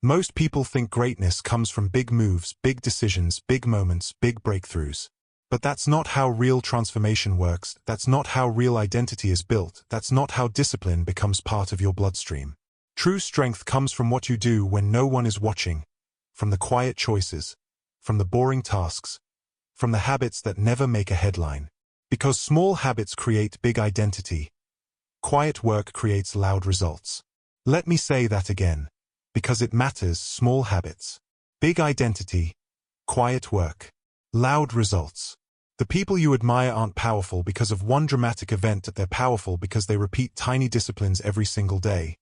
Most people think greatness comes from big moves, big decisions, big moments, big breakthroughs. But that's not how real transformation works. That's not how real identity is built. That's not how discipline becomes part of your bloodstream. True strength comes from what you do when no one is watching, from the quiet choices, from the boring tasks, from the habits that never make a headline. Because small habits create big identity. Quiet work creates loud results. Let me say that again. Because it matters. Small habits. Big identity. Quiet work. Loud results. The people you admire aren't powerful because of one dramatic event. They're powerful because they repeat tiny disciplines every single day.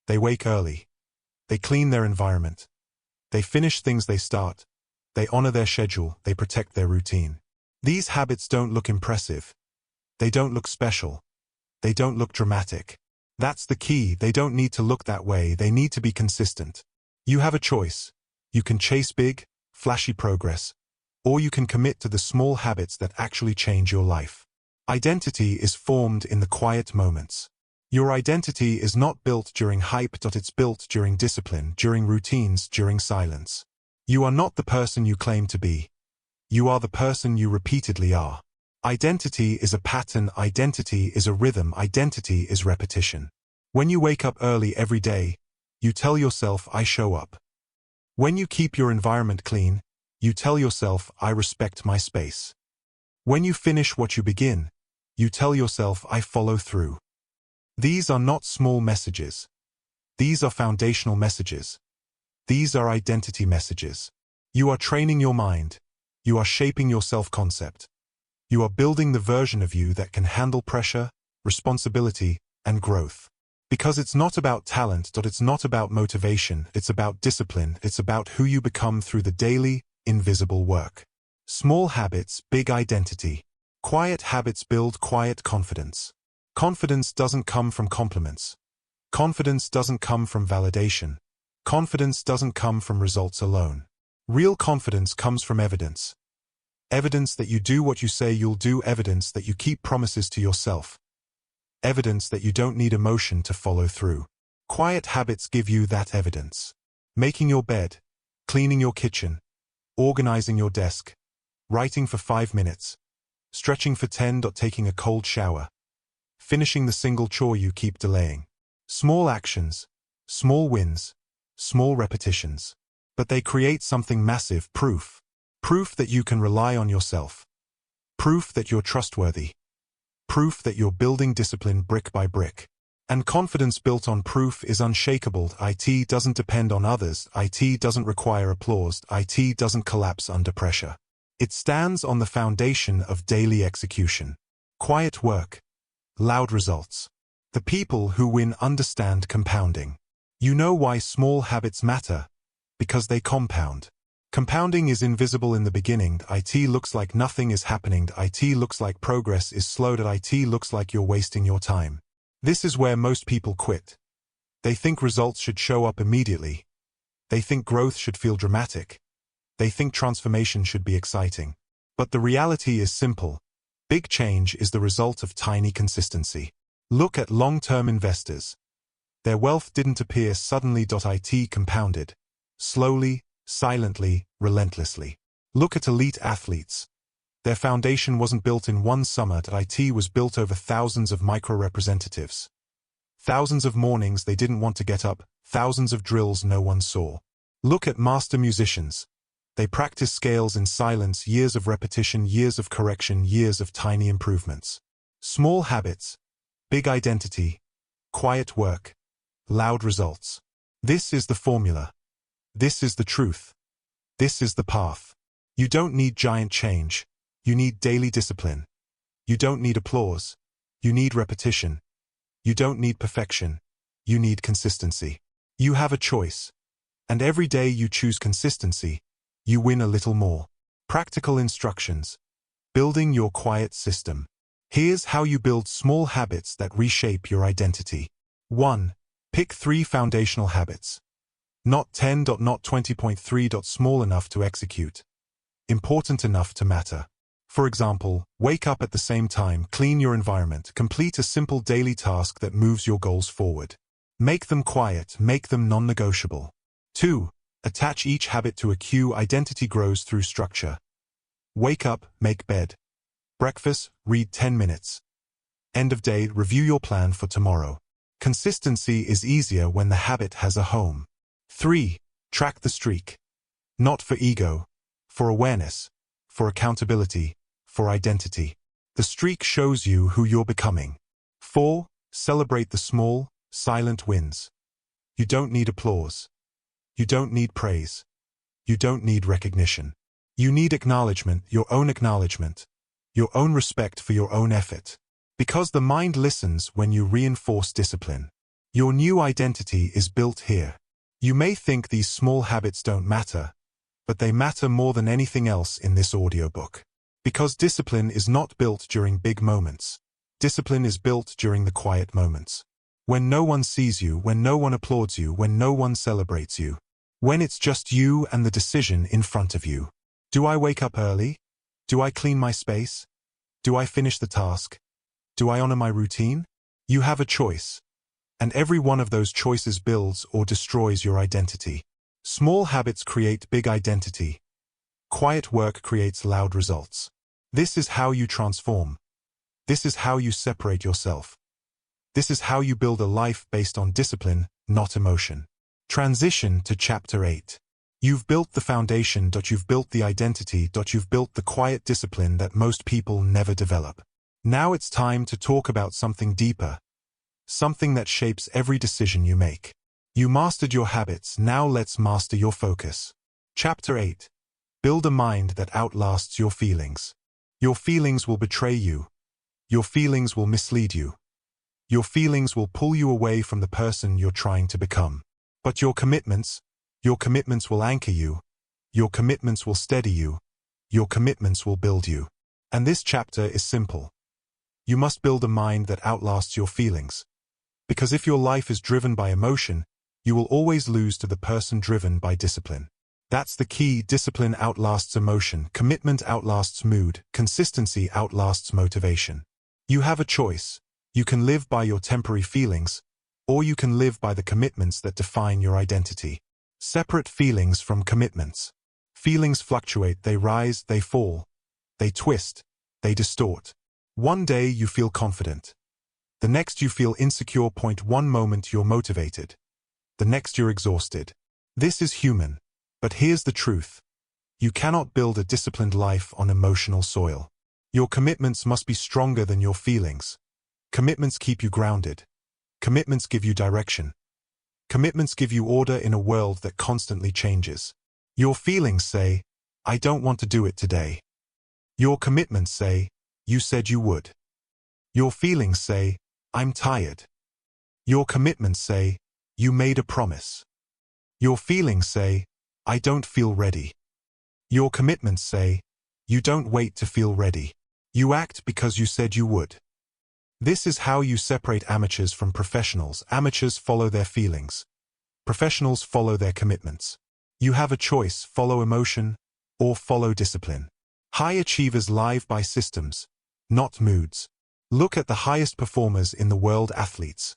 They wake early. They clean their environment. They finish things they start. They honor their schedule. They protect their routine. These habits don't look impressive. They don't look special. They don't look dramatic. That's the key. They don't need to look that way. They need to be consistent. You have a choice. You can chase big, flashy progress, or you can commit to the small habits that actually change your life. Identity is formed in the quiet moments. Your identity is not built during hype. It's built during discipline, during routines, during silence. You are not the person you claim to be. You are the person you repeatedly are. Identity is a pattern, identity is a rhythm, identity is repetition. When you wake up early every day, you tell yourself, I show up. When you keep your environment clean, you tell yourself, I respect my space. When you finish what you begin, you tell yourself, I follow through. These are not small messages. These are foundational messages. These are identity messages. You are training your mind. You are shaping your self-concept. You are building the version of you that can handle pressure, responsibility, and growth. Because it's not about talent. It's not about motivation. It's about discipline. It's about who you become through the daily, invisible work. Small habits, big identity. Quiet habits build quiet confidence. Confidence doesn't come from compliments. Confidence doesn't come from validation. Confidence doesn't come from results alone. Real confidence comes from evidence. Evidence that you do what you say you'll do. Evidence that you keep promises to yourself. Evidence that you don't need emotion to follow through. Quiet habits give you that evidence. Making your bed, cleaning your kitchen, organizing your desk, writing for 5 minutes, stretching for 10. Taking a cold shower. Finishing the single chore you keep delaying. Small actions, small wins, small repetitions. But they create something massive, proof. Proof that you can rely on yourself. Proof that you're trustworthy. Proof that you're building discipline brick by brick. And confidence built on proof is unshakable. It doesn't depend on others. It doesn't require applause. It doesn't collapse under pressure. It stands on the foundation of daily execution. Quiet work. Loud results. The people who win understand compounding. You know why small habits matter? Because they compound. Compounding is invisible in the beginning. It looks like nothing is happening. It looks like progress is slowed. It looks like you're wasting your time. This is where most people quit. They think results should show up immediately. They think growth should feel dramatic. They think transformation should be exciting. But the reality is simple. Big change is the result of tiny consistency. Look at long-term investors. Their wealth didn't appear suddenly. It compounded. Slowly, silently, relentlessly. Look at elite athletes. Their foundation wasn't built in one summer. It was built over thousands of micro-representatives. Thousands of mornings they didn't want to get up, thousands of drills no one saw. Look at master musicians. They practice scales in silence, years of repetition, years of correction, years of tiny improvements. Small habits, big identity, quiet work, loud results. This is the formula. This is the truth. This is the path. You don't need giant change. You need daily discipline. You don't need applause. You need repetition. You don't need perfection. You need consistency. You have a choice. And every day you choose consistency, you win a little more. Practical instructions. Building your quiet system. Here's how you build small habits that reshape your identity. 1. Pick 3 foundational habits. Not 10. Not 20.3. Small enough to execute. Important enough to matter. For example, wake up at the same time, clean your environment, complete a simple daily task that moves your goals forward. Make them quiet, make them non-negotiable. 2. Attach each habit to a cue. Identity grows through structure. Wake up, make bed. Breakfast, read 10 minutes. End of day, review your plan for tomorrow. Consistency is easier when the habit has a home. 3. Track the streak. Not for ego, for awareness, for accountability, for identity. The streak shows you who you're becoming. 4. Celebrate the small, silent wins. You don't need applause. You don't need praise. You don't need recognition. You need acknowledgement, your own respect for your own effort. Because the mind listens when you reinforce discipline. Your new identity is built here. You may think these small habits don't matter, but they matter more than anything else in this audiobook. Because discipline is not built during big moments. Discipline is built during the quiet moments. When no one sees you, when no one applauds you, when no one celebrates you. When it's just you and the decision in front of you. Do I wake up early? Do I clean my space? Do I finish the task? Do I honor my routine? You have a choice. And every one of those choices builds or destroys your identity. Small habits create big identity. Quiet work creates loud results. This is how you transform. This is how you separate yourself. This is how you build a life based on discipline, not emotion. Transition to Chapter 8. You've built the foundation. You've built the identity. You've built the quiet discipline that most people never develop. Now it's time to talk about something deeper. Something that shapes every decision you make. You mastered your habits, now let's master your focus. Chapter 8. Build a mind that outlasts your feelings. Your feelings will betray you. Your feelings will mislead you. Your feelings will pull you away from the person you're trying to become. But your commitments will anchor you. Your commitments will steady you. Your commitments will build you. And this chapter is simple. You must build a mind that outlasts your feelings. Because if your life is driven by emotion, you will always lose to the person driven by discipline. That's the key. Discipline outlasts emotion. Commitment outlasts mood. Consistency outlasts motivation. You have a choice. You can live by your temporary feelings, or you can live by the commitments that define your identity. Separate feelings from commitments. Feelings fluctuate. They rise, they fall. They twist, they distort. One day you feel confident. The next you feel insecure. One moment you're motivated. The next you're exhausted. This is human. But here's the truth. You cannot build a disciplined life on emotional soil. Your commitments must be stronger than your feelings. Commitments keep you grounded. Commitments give you direction. Commitments give you order in a world that constantly changes. Your feelings say, I don't want to do it today. Your commitments say, you said you would. Your feelings say, I'm tired. Your commitments say, you made a promise. Your feelings say, I don't feel ready. Your commitments say, you don't wait to feel ready. You act because you said you would. This is how you separate amateurs from professionals. Amateurs follow their feelings. Professionals follow their commitments. You have a choice: follow emotion or follow discipline. High achievers live by systems, not moods. Look at the highest performers in the world: athletes,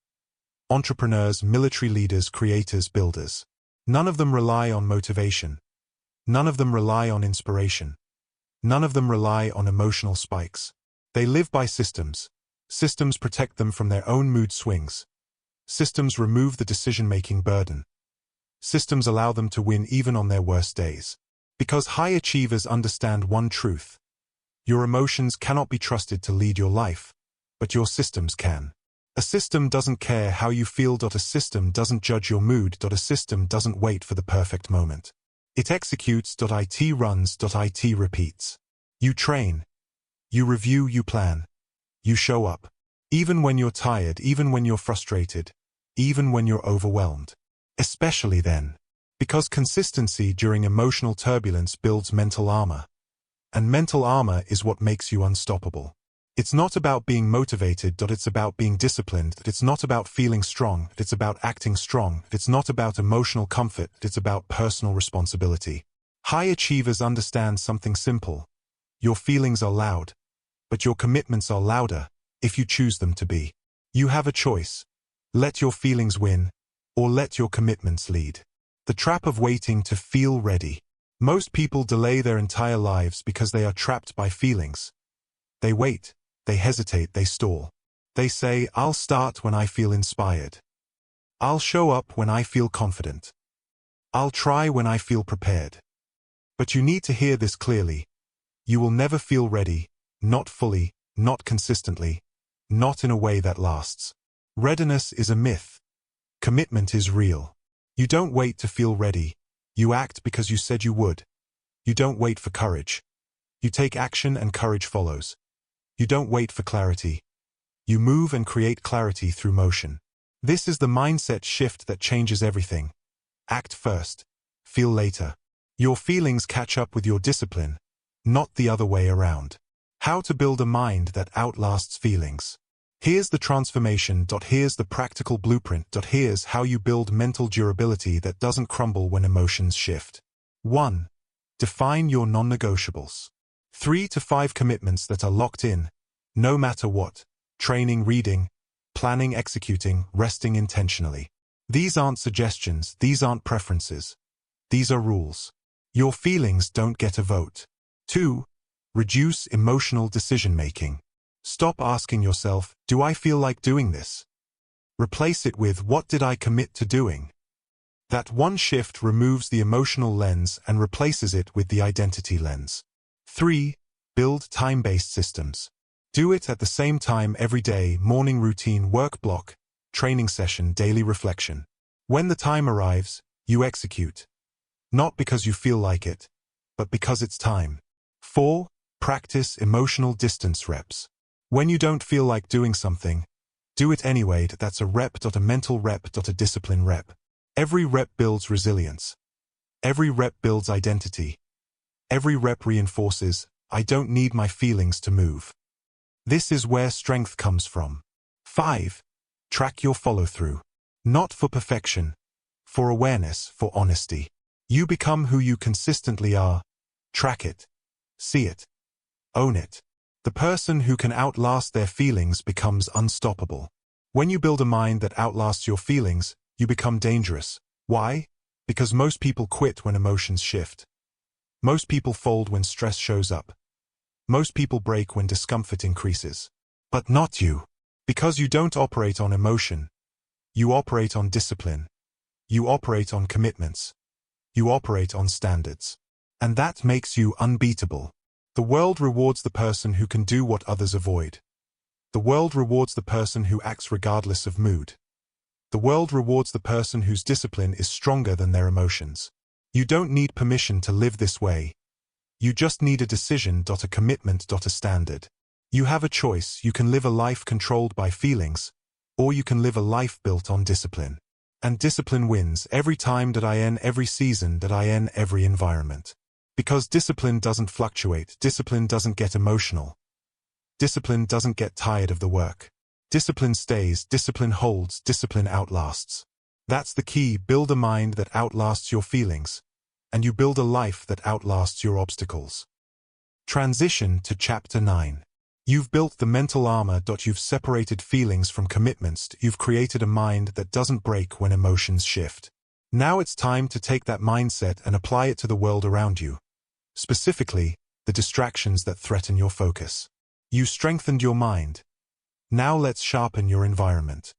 entrepreneurs, military leaders, creators, builders. None of them rely on motivation. None of them rely on inspiration. None of them rely on emotional spikes. They live by systems. Systems protect them from their own mood swings. Systems remove the decision-making burden. Systems allow them to win even on their worst days. Because high achievers understand one truth. Your emotions cannot be trusted to lead your life, but your systems can. A system doesn't care how you feel. A system doesn't judge your mood. A system doesn't wait for the perfect moment. It executes. It runs. It repeats. You train. You review. You plan. You show up. Even when you're tired, even when you're frustrated, even when you're overwhelmed. Especially then. Because consistency during emotional turbulence builds mental armor. And mental armor is what makes you unstoppable. It's not about being motivated. It's about being disciplined. It's not about feeling strong. It's about acting strong. It's not about emotional comfort. It's about personal responsibility. High achievers understand something simple. Your feelings are loud, but your commitments are louder if you choose them to be. You have a choice. Let your feelings win, or let your commitments lead. The trap of waiting to feel ready. Most people delay their entire lives because they are trapped by feelings. They wait, they hesitate, they stall. They say, I'll start when I feel inspired. I'll show up when I feel confident. I'll try when I feel prepared. But you need to hear this clearly. You will never feel ready, not fully, not consistently, not in a way that lasts. Readiness is a myth. Commitment is real. You don't wait to feel ready. You act because you said you would. You don't wait for courage. You take action and courage follows. You don't wait for clarity. You move and create clarity through motion. This is the mindset shift that changes everything. Act first. Feel later. Your feelings catch up with your discipline, not the other way around. How to build a mind that outlasts feelings. Here's the transformation. Here's the practical blueprint. Here's how you build mental durability that doesn't crumble when emotions shift. 1. Define your non-negotiables. 3 to 5 commitments that are locked in, no matter what. Training, reading, planning, executing, resting intentionally. These aren't suggestions, these aren't preferences. These are rules. Your feelings don't get a vote. 2. Reduce emotional decision-making. Stop asking yourself, do I feel like doing this? Replace it with, what did I commit to doing? That one shift removes the emotional lens and replaces it with the identity lens. 3. Build time-based systems. Do it at the same time every day: morning routine, work block, training session, daily reflection. When the time arrives, you execute. Not because you feel like it, but because it's time. 4. Practice emotional distance reps. When you don't feel like doing something, do it anyway. That's a rep. A mental rep. A discipline rep. Every rep builds resilience. Every rep builds identity. Every rep reinforces, I don't need my feelings to move. This is where strength comes from. 5. Track your follow-through. Not for perfection, for awareness, for honesty. You become who you consistently are. Track it. See it. Own it. The person who can outlast their feelings becomes unstoppable. When you build a mind that outlasts your feelings, you become dangerous. Why? Because most people quit when emotions shift. Most people fold when stress shows up. Most people break when discomfort increases. But not you. Because you don't operate on emotion. You operate on discipline. You operate on commitments. You operate on standards. And that makes you unbeatable. The world rewards the person who can do what others avoid. The world rewards the person who acts regardless of mood. The world rewards the person whose discipline is stronger than their emotions. You don't need permission to live this way. You just need a decision. A commitment. A standard. You have a choice. You can live a life controlled by feelings, or you can live a life built on discipline. And discipline wins every time. Every season. Every environment. Because discipline doesn't fluctuate. Discipline doesn't get emotional. Discipline doesn't get tired of the work. Discipline stays. Discipline holds. Discipline outlasts. That's the key. Build a mind that outlasts your feelings, and you build a life that outlasts your obstacles. Transition to Chapter 9. You've built the mental armor. You've separated feelings from commitments. You've created a mind that doesn't break when emotions shift. Now it's time to take that mindset and apply it to the world around you. Specifically, the distractions that threaten your focus. You strengthened your mind. Now let's sharpen your environment.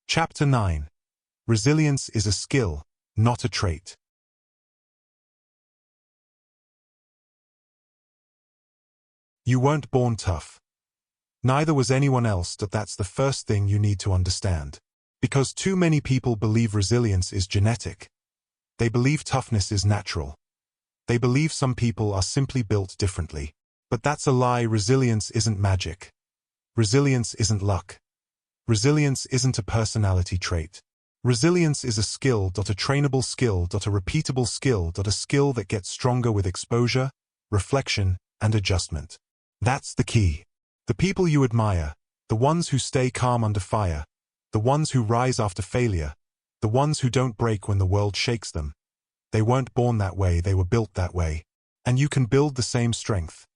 Chapter 9. Resilience is a skill, not a trait. You weren't born tough. Neither was anyone else. That's the first thing you need to understand. Because too many people believe resilience is genetic. They believe toughness is natural. They believe some people are simply built differently. But that's a lie. Resilience isn't magic. Resilience isn't luck. Resilience isn't a personality trait. Resilience is a skill. A trainable skill. A repeatable skill. A skill that gets stronger with exposure, reflection, and adjustment. That's the key. The people you admire, the ones who stay calm under fire, the ones who rise after failure, the ones who don't break when the world shakes them. They weren't born that way, they were built that way. And you can build the same strength.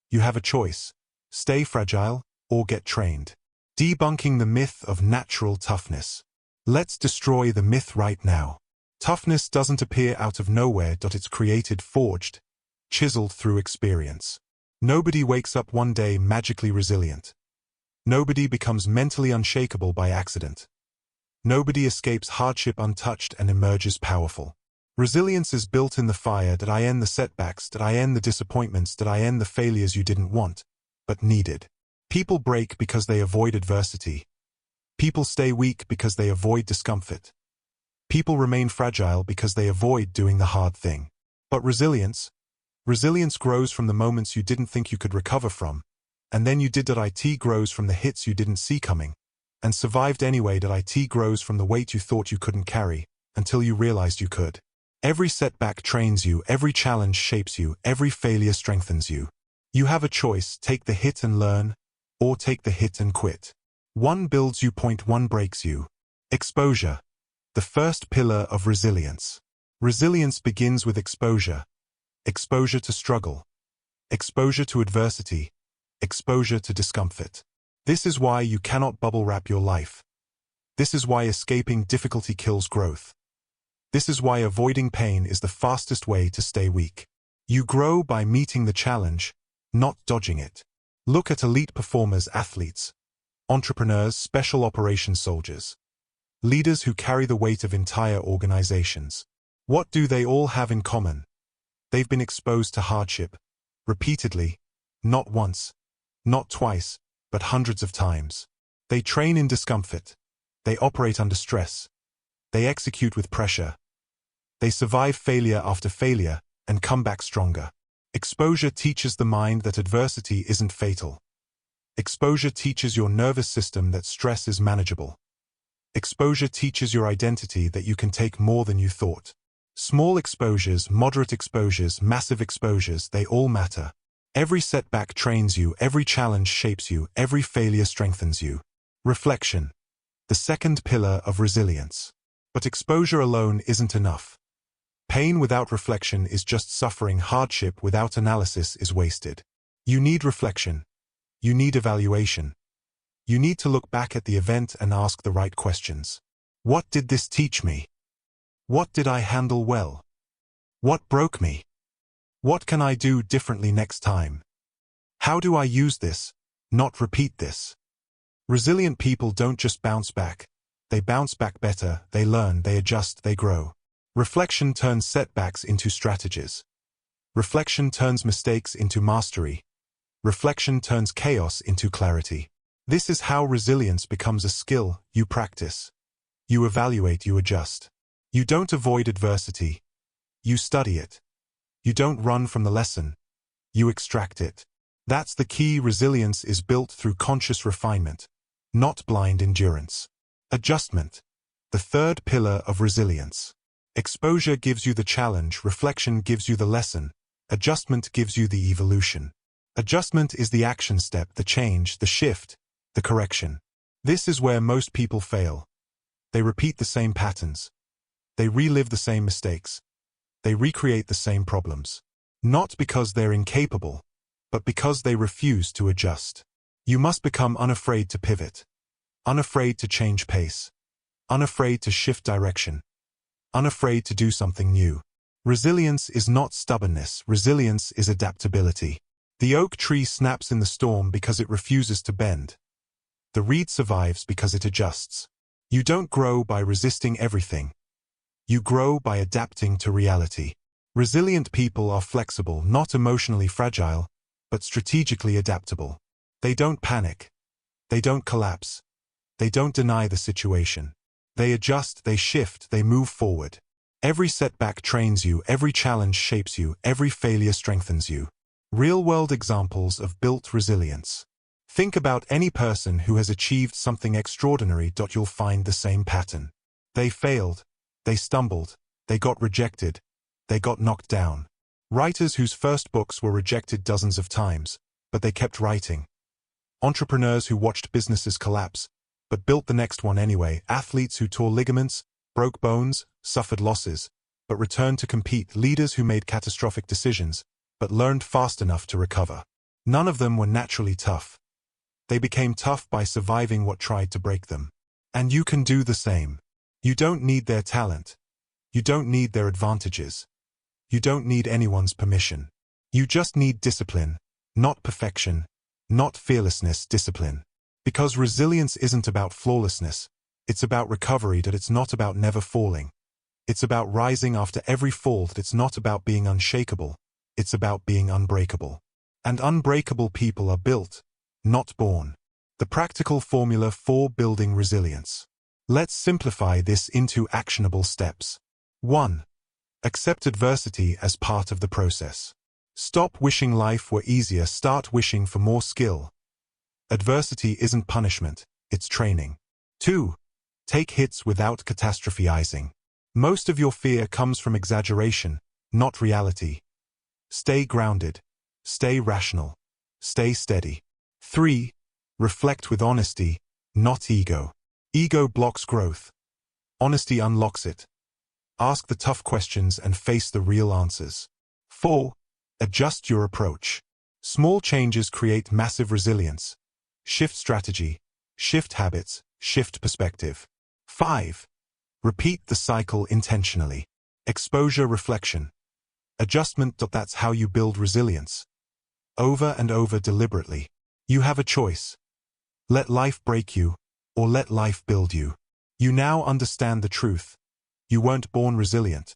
You have a choice. Stay fragile, or get trained. Debunking the myth of natural toughness. Let's destroy the myth right now. Toughness doesn't appear out of nowhere. It's created, forged, chiseled through experience. Nobody wakes up one day magically resilient. Nobody becomes mentally unshakable by accident. Nobody escapes hardship untouched and emerges powerful. Resilience is built in the fire. The setbacks. The disappointments. The failures you didn't want, but needed. People break because they avoid adversity. People stay weak because they avoid discomfort. People remain fragile because they avoid doing the hard thing. But resilience grows from the moments you didn't think you could recover from, and then you did. It grows from the hits you didn't see coming, and survived anyway. It grows from the weight you thought you couldn't carry, until you realized you could. Every setback trains you, every challenge shapes you, every failure strengthens you. You have a choice: take the hit and learn, or take the hit and quit. One builds you. One breaks you. Exposure. The first pillar of resilience. Resilience begins with exposure. Exposure to struggle. Exposure to adversity. Exposure to discomfort. This is why you cannot bubble wrap your life. This is why escaping difficulty kills growth. This is why avoiding pain is the fastest way to stay weak. You grow by meeting the challenge, not dodging it. Look at elite performers, athletes, entrepreneurs, special operations soldiers, leaders who carry the weight of entire organizations. What do they all have in common? They've been exposed to hardship, repeatedly, not once, not twice, but hundreds of times. They train in discomfort. They operate under stress. They execute with pressure. They survive failure after failure and come back stronger. Exposure teaches the mind that adversity isn't fatal. Exposure teaches your nervous system that stress is manageable. Exposure teaches your identity that you can take more than you thought. Small exposures, moderate exposures, massive exposures, they all matter. Every setback trains you, every challenge shapes you, every failure strengthens you. Reflection. The second pillar of resilience. But exposure alone isn't enough. Pain without reflection is just suffering. Hardship without analysis is wasted. You need reflection. You need evaluation. You need to look back at the event and ask the right questions. What did this teach me? What did I handle well? What broke me? What can I do differently next time? How do I use this, not repeat this? Resilient people don't just bounce back. They bounce back better, they learn, they adjust, they grow. Reflection turns setbacks into strategies. Reflection turns mistakes into mastery. Reflection turns chaos into clarity. This is how resilience becomes a skill. You practice. You evaluate, you adjust. You don't avoid adversity. You study it. You don't run from the lesson. You extract it. That's the key. Resilience is built through conscious refinement, not blind endurance. Adjustment. The third pillar of resilience. Exposure gives you the challenge, reflection gives you the lesson, adjustment gives you the evolution. Adjustment is the action step, the change, the shift, the correction. This is where most people fail. They repeat the same patterns. They relive the same mistakes. They recreate the same problems. Not because they're incapable, but because they refuse to adjust. You must become unafraid to pivot, unafraid to change pace, unafraid to shift direction, unafraid to do something new. Resilience is not stubbornness, resilience is adaptability. The oak tree snaps in the storm because it refuses to bend. The reed survives because it adjusts. You don't grow by resisting everything. You grow by adapting to reality. Resilient people are flexible, not emotionally fragile, but strategically adaptable. They don't panic. They don't collapse. They don't deny the situation. They adjust, they shift, they move forward. Every setback trains you, every challenge shapes you, every failure strengthens you. Real-world examples of built resilience. Think about any person who has achieved something extraordinary. You'll find the same pattern. They failed. They stumbled. They got rejected. They got knocked down. Writers whose first books were rejected dozens of times, but they kept writing. Entrepreneurs who watched businesses collapse, but built the next one anyway. Athletes who tore ligaments, broke bones, suffered losses, but returned to compete. Leaders who made catastrophic decisions, but learned fast enough to recover. None of them were naturally tough. They became tough by surviving what tried to break them. And you can do the same. You don't need their talent. You don't need their advantages. You don't need anyone's permission. You just need discipline, not perfection, not fearlessness, discipline. Because resilience isn't about flawlessness, it's about recovery. That it's not about never falling. It's about rising after every fall. That it's not about being unshakable, it's about being unbreakable. And unbreakable people are built, not born. The practical formula for building resilience. Let's simplify this into actionable steps. 1. Accept adversity as part of the process. Stop wishing life were easier, start wishing for more skill. Adversity isn't punishment, it's training. 2. Take hits without catastrophizing. Most of your fear comes from exaggeration, not reality. Stay grounded. Stay rational. Stay steady. 3. Reflect with honesty, not ego. Ego blocks growth. Honesty unlocks it. Ask the tough questions and face the real answers. 4. Adjust your approach. Small changes create massive resilience. Shift strategy, shift habits, shift perspective. 5. Repeat the cycle intentionally. Exposure, reflection. Adjustment. That's how you build resilience. Over and over deliberately. You have a choice. Let life break you, or let life build you. You now understand the truth. You weren't born resilient,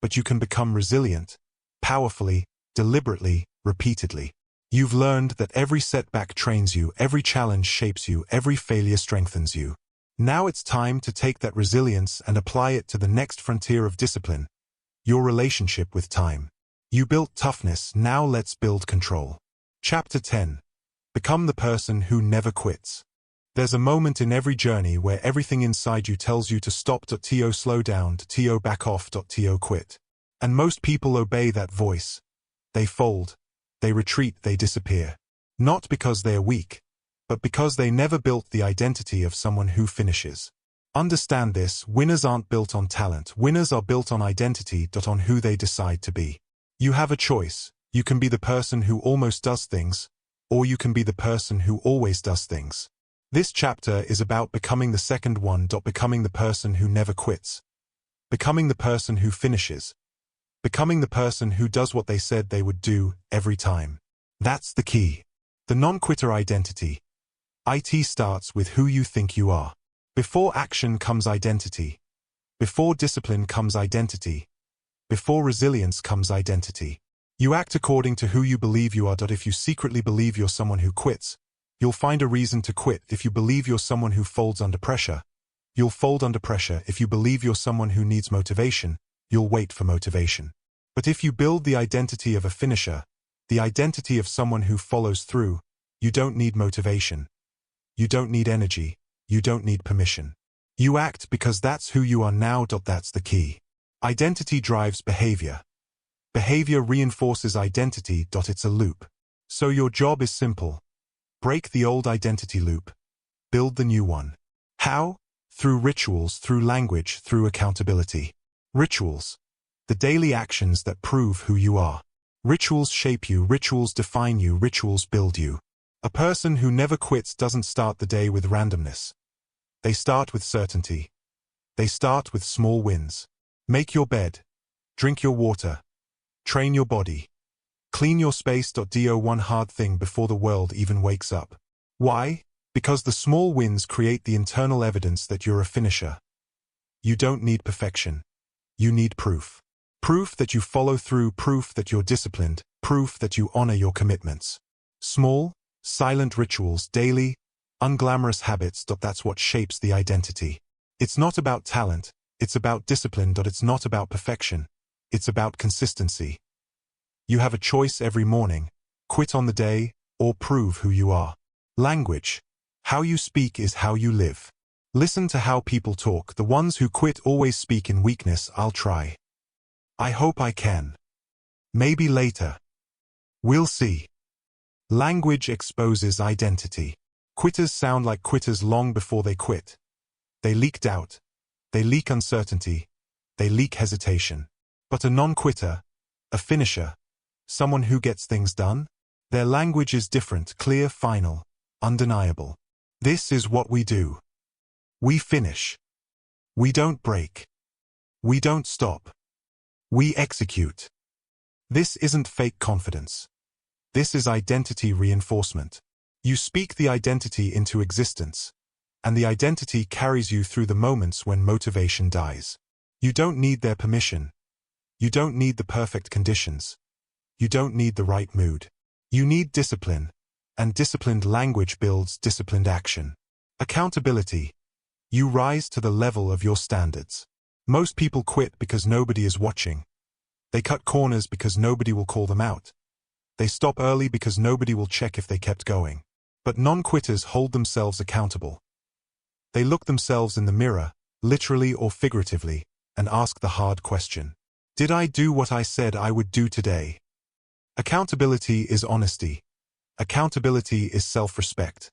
but you can become resilient, powerfully, deliberately, repeatedly. You've learned that every setback trains you, every challenge shapes you, every failure strengthens you. Now it's time to take that resilience and apply it to the next frontier of discipline, your relationship with time. You built toughness, now let's build control. Chapter 10. Become the person who never quits. There's a moment in every journey where everything inside you tells you to stop. To slow down, to back off, to quit. And most people obey that voice. They fold, they retreat, they disappear. Not because they're weak, but because they never built the identity of someone who finishes. Understand this: winners aren't built on talent, winners are built on identity. On who they decide to be. You have a choice. You can be the person who almost does things, or you can be the person who always does things. This chapter is about becoming the second one. Becoming the person who never quits. Becoming the person who finishes. Becoming the person who does what they said they would do, every time. That's the key. The non-quitter identity. IT starts with who you think you are. Before action comes identity. Before discipline comes identity. Before resilience comes identity. You act according to who you believe you are. If you secretly believe you're someone who quits, you'll find a reason to quit. If you believe you're someone who folds under pressure, you'll fold under pressure. If you believe you're someone who needs motivation, you'll wait for motivation. But if you build the identity of a finisher, the identity of someone who follows through, you don't need motivation. You don't need energy. You don't need permission. You act because that's who you are now. That's the key. Identity drives behavior. Behavior reinforces identity. It's a loop. So your job is simple. Break the old identity loop. Build the new one. How? Through rituals, through language, through accountability. Rituals. The daily actions that prove who you are. Rituals shape you, rituals define you, rituals build you. A person who never quits doesn't start the day with randomness. They start with certainty. They start with small wins. Make your bed. Drink your water. Train your body. Clean your space. Do one hard thing before the world even wakes up. Why? Because the small wins create the internal evidence that you're a finisher. You don't need perfection. You need proof. Proof that you follow through, proof that you're disciplined, proof that you honor your commitments. Small, silent rituals, daily, unglamorous habits. That's what shapes the identity. It's not about talent, it's about discipline. It's not about perfection, it's about consistency. You have a choice every morning: quit on the day, or prove who you are. Language. How you speak is how you live. Listen to how people talk. The ones who quit always speak in weakness. I'll try. I hope I can. Maybe later. We'll see. Language exposes identity. Quitters sound like quitters long before they quit. They leak doubt. They leak uncertainty. They leak hesitation. But a non-quitter, a finisher, someone who gets things done, their language is different, clear, final, undeniable. This is what we do. We finish. We don't break. We don't stop. We execute. This isn't fake confidence. This is identity reinforcement. You speak the identity into existence, and the identity carries you through the moments when motivation dies. You don't need their permission. You don't need the perfect conditions. You don't need the right mood. You need discipline, and disciplined language builds disciplined action. Accountability. You rise to the level of your standards. Most people quit because nobody is watching. They cut corners because nobody will call them out. They stop early because nobody will check if they kept going. But non-quitters hold themselves accountable. They look themselves in the mirror, literally or figuratively, and ask the hard question. Did I do what I said I would do today? Accountability is honesty. Accountability is self-respect.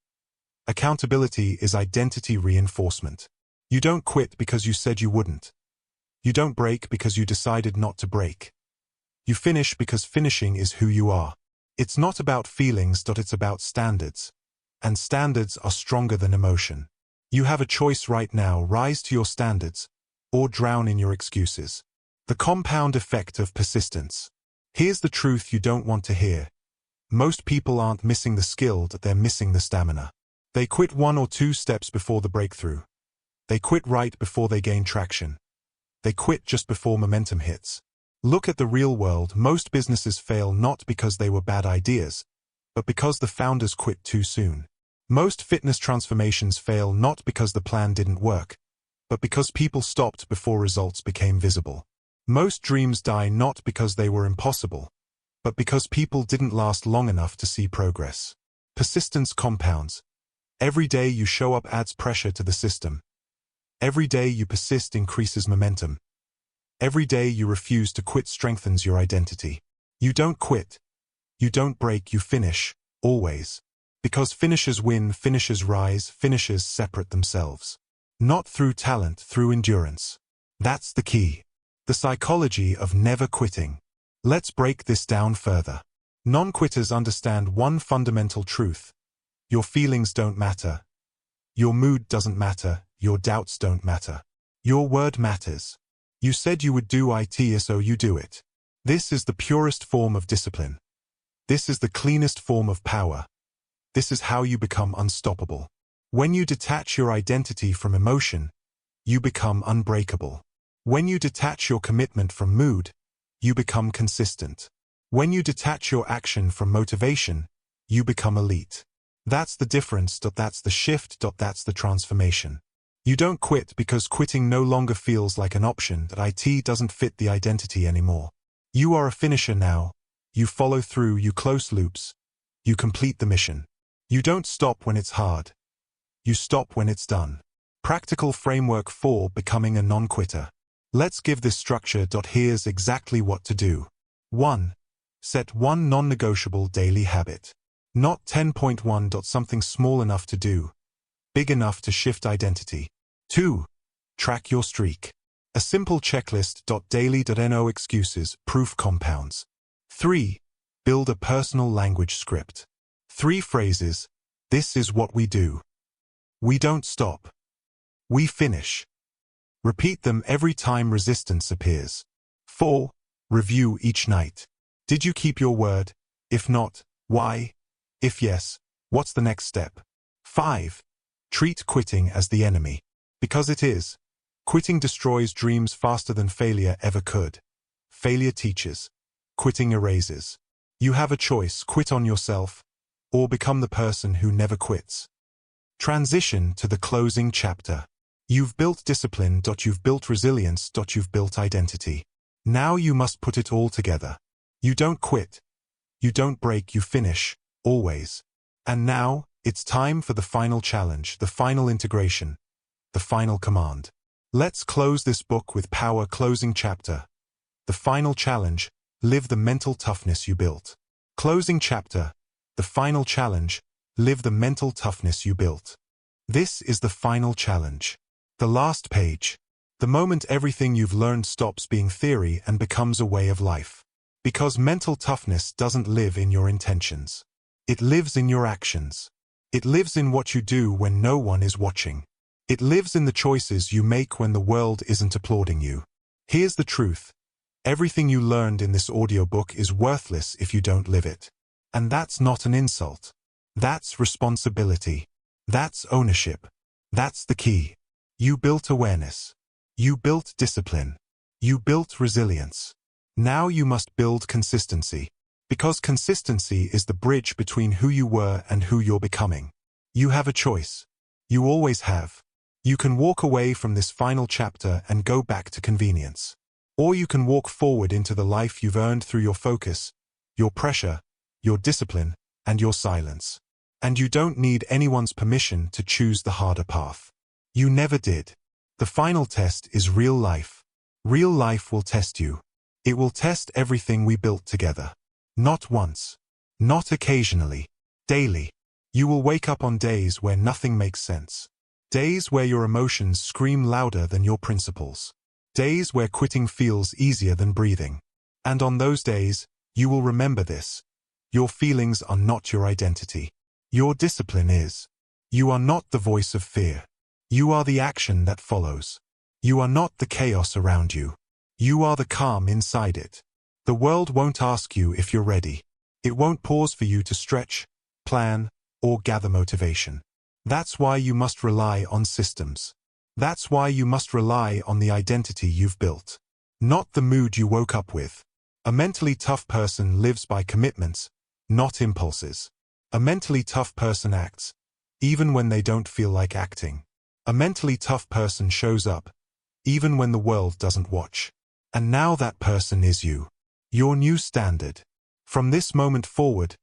Accountability is identity reinforcement. You don't quit because you said you wouldn't. You don't break because you decided not to break. You finish because finishing is who you are. It's not about feelings, it's about standards. And standards are stronger than emotion. You have a choice right now: rise to your standards, or drown in your excuses. The compound effect of persistence. Here's the truth you don't want to hear. Most people aren't missing the skill, they're missing the stamina. They quit 1 or 2 steps before the breakthrough. They quit right before they gain traction. They quit just before momentum hits. Look at the real world. Most businesses fail not because they were bad ideas, but because the founders quit too soon. Most fitness transformations fail not because the plan didn't work, but because people stopped before results became visible. Most dreams die not because they were impossible, but because people didn't last long enough to see progress. Persistence compounds. Every day you show up adds pressure to the system. Every day you persist increases momentum. Every day you refuse to quit strengthens your identity. You don't quit. You don't break, you finish, always. Because finishers win, finishers rise, finishers separate themselves. Not through talent, through endurance. That's the key. The psychology of never quitting. Let's break this down further. Non-quitters understand one fundamental truth. Your feelings don't matter. Your mood doesn't matter. Your doubts don't matter. Your word matters. You said you would do it, so you do it. This is the purest form of discipline. This is the cleanest form of power. This is how you become unstoppable. When you detach your identity from emotion, you become unbreakable. When you detach your commitment from mood, you become consistent. When you detach your action from motivation, you become elite. That's the difference, that's the shift, that's the transformation. You don't quit because quitting no longer feels like an option, that it doesn't fit the identity anymore. You are a finisher now. You follow through, you close loops. You complete the mission. You don't stop when it's hard. You stop when it's done. Practical framework for becoming a non-quitter. Let's give this structure. Here's exactly what to do. 1. Set one non-negotiable daily habit. Not 10.1. Something small enough to do, big enough to shift identity. 2. Track your streak. A simple checklist. Daily. No excuses, proof compounds. 3. Build a personal language script. 3 phrases. This is what we do. We don't stop. We finish. Repeat them every time resistance appears. 4. Review each night. Did you keep your word? If not, why? If yes, what's the next step? 5. Treat quitting as the enemy. Because it is. Quitting destroys dreams faster than failure ever could. Failure teaches. Quitting erases. You have a choice: quit on yourself, or become the person who never quits. Transition to the closing chapter. You've built discipline. You've built resilience. You've built identity. Now you must put it all together. You don't quit. You don't break. You finish, always. And now, it's time for the final challenge, the final integration, the final command. Let's close this book with power. Closing chapter. The final challenge: live the mental toughness you built. Closing chapter. The final challenge: live the mental toughness you built. This is the final challenge. The last page. The moment everything you've learned stops being theory and becomes a way of life. Because mental toughness doesn't live in your intentions. It lives in your actions. It lives in what you do when no one is watching. It lives in the choices you make when the world isn't applauding you. Here's the truth. Everything you learned in this audiobook is worthless if you don't live it. And that's not an insult. That's responsibility. That's ownership. That's the key. You built awareness. You built discipline. You built resilience. Now you must build consistency. Because consistency is the bridge between who you were and who you're becoming. You have a choice. You always have. You can walk away from this final chapter and go back to convenience. Or you can walk forward into the life you've earned through your focus, your pressure, your discipline, and your silence. And you don't need anyone's permission to choose the harder path. You never did. The final test is real life. Real life will test you. It will test everything we built together. Not once. Not occasionally. Daily. You will wake up on days where nothing makes sense. Days where your emotions scream louder than your principles. Days where quitting feels easier than breathing. And on those days, you will remember this. Your feelings are not your identity. Your discipline is. You are not the voice of fear. You are the action that follows. You are not the chaos around you. You are the calm inside it. The world won't ask you if you're ready. It won't pause for you to stretch, plan, or gather motivation. That's why you must rely on systems. That's why you must rely on the identity you've built. Not the mood you woke up with. A mentally tough person lives by commitments, not impulses. A mentally tough person acts, even when they don't feel like acting. A mentally tough person shows up, even when the world doesn't watch. And now that person is you. Your new standard. From this moment forward,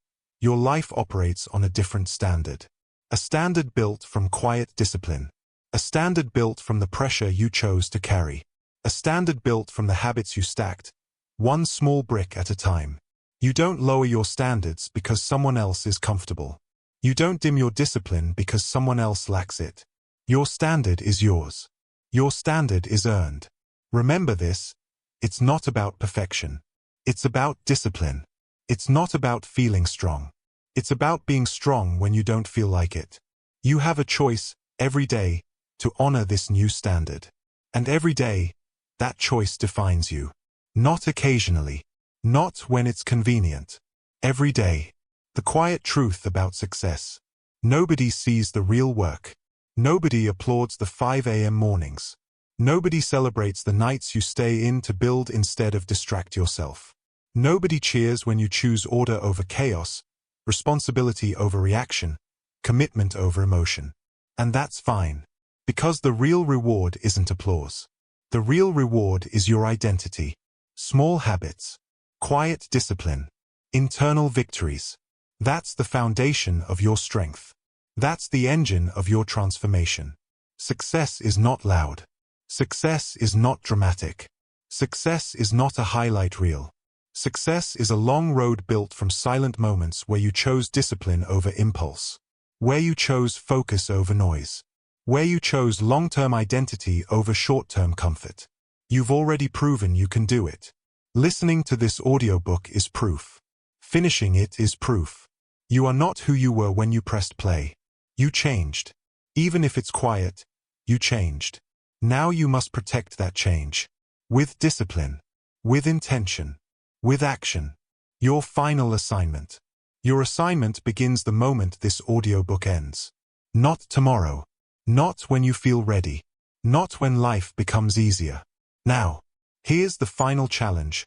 your life operates on a different standard. A standard built from quiet discipline. A standard built from the pressure you chose to carry. A standard built from the habits you stacked, one small brick at a time. You don't lower your standards because someone else is comfortable. You don't dim your discipline because someone else lacks it. Your standard is yours. Your standard is earned. Remember this, it's not about perfection. It's about discipline. It's not about feeling strong. It's about being strong when you don't feel like it. You have a choice, every day, to honor this new standard. And every day, that choice defines you. Not occasionally. Not when it's convenient. Every day. The quiet truth about success. Nobody sees the real work. Nobody applauds the 5 a.m. mornings. Nobody celebrates the nights you stay in to build instead of distract yourself. Nobody cheers when you choose order over chaos, responsibility over reaction, commitment over emotion. And that's fine. Because the real reward isn't applause. The real reward is your identity. Small habits. Quiet discipline. Internal victories. That's the foundation of your strength. That's the engine of your transformation. Success is not loud. Success is not dramatic. Success is not a highlight reel. Success is a long road built from silent moments where you chose discipline over impulse. Where you chose focus over noise. Where you chose long-term identity over short-term comfort. You've already proven you can do it. Listening to this audiobook is proof. Finishing it is proof. You are not who you were when you pressed play. You changed. Even if it's quiet, you changed. Now you must protect that change. With discipline. With intention. With action. Your final assignment. Your assignment begins the moment this audiobook ends. Not tomorrow. Not when you feel ready. Not when life becomes easier. Now. Here's the final challenge.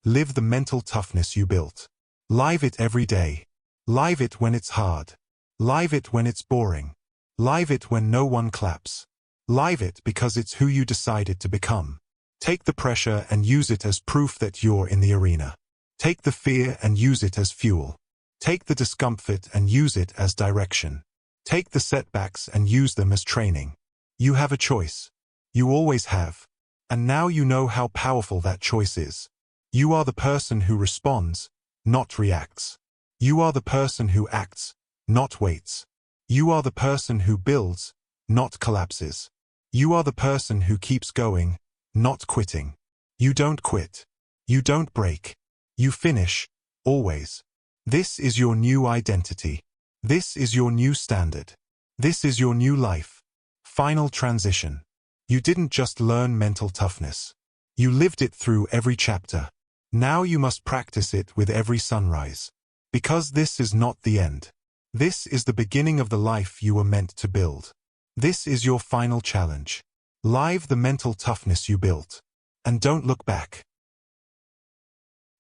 Live the mental toughness you built. Live it every day. Live it when it's hard. Live it when it's boring. Live it when no one claps. Live it because it's who you decided to become. Take the pressure and use it as proof that you're in the arena. Take the fear and use it as fuel. Take the discomfort and use it as direction. Take the setbacks and use them as training. You have a choice. You always have. And now you know how powerful that choice is. You are the person who responds, not reacts. You are the person who acts, not waits. You are the person who builds, not collapses. You are the person who keeps going, not quitting. You don't quit. You don't break. You finish, always. This is your new identity. This is your new standard. This is your new life. Final transition. You didn't just learn mental toughness. You lived it through every chapter. Now you must practice it with every sunrise. Because this is not the end. This is the beginning of the life you were meant to build. This is your final challenge. Live the mental toughness you built. And don't look back.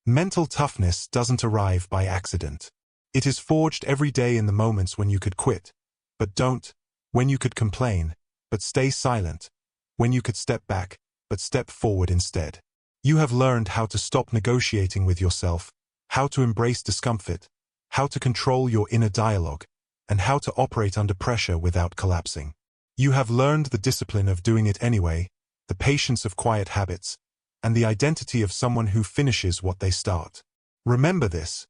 Mental toughness doesn't arrive by accident. It is forged every day in the moments when you could quit, but don't, when you could complain, but stay silent, when you could step back, but step forward instead. You have learned how to stop negotiating with yourself, how to embrace discomfort, how to control your inner dialogue, and how to operate under pressure without collapsing. You have learned the discipline of doing it anyway, the patience of quiet habits, and the identity of someone who finishes what they start. Remember this.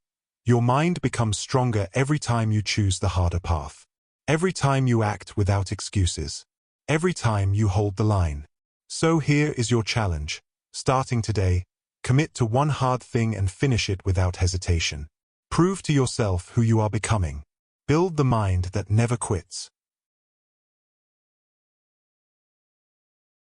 Your mind becomes stronger every time you choose the harder path. Every time you act without excuses. Every time you hold the line. So here is your challenge. Starting today, commit to one hard thing and finish it without hesitation. Prove to yourself who you are becoming. Build the mind that never quits.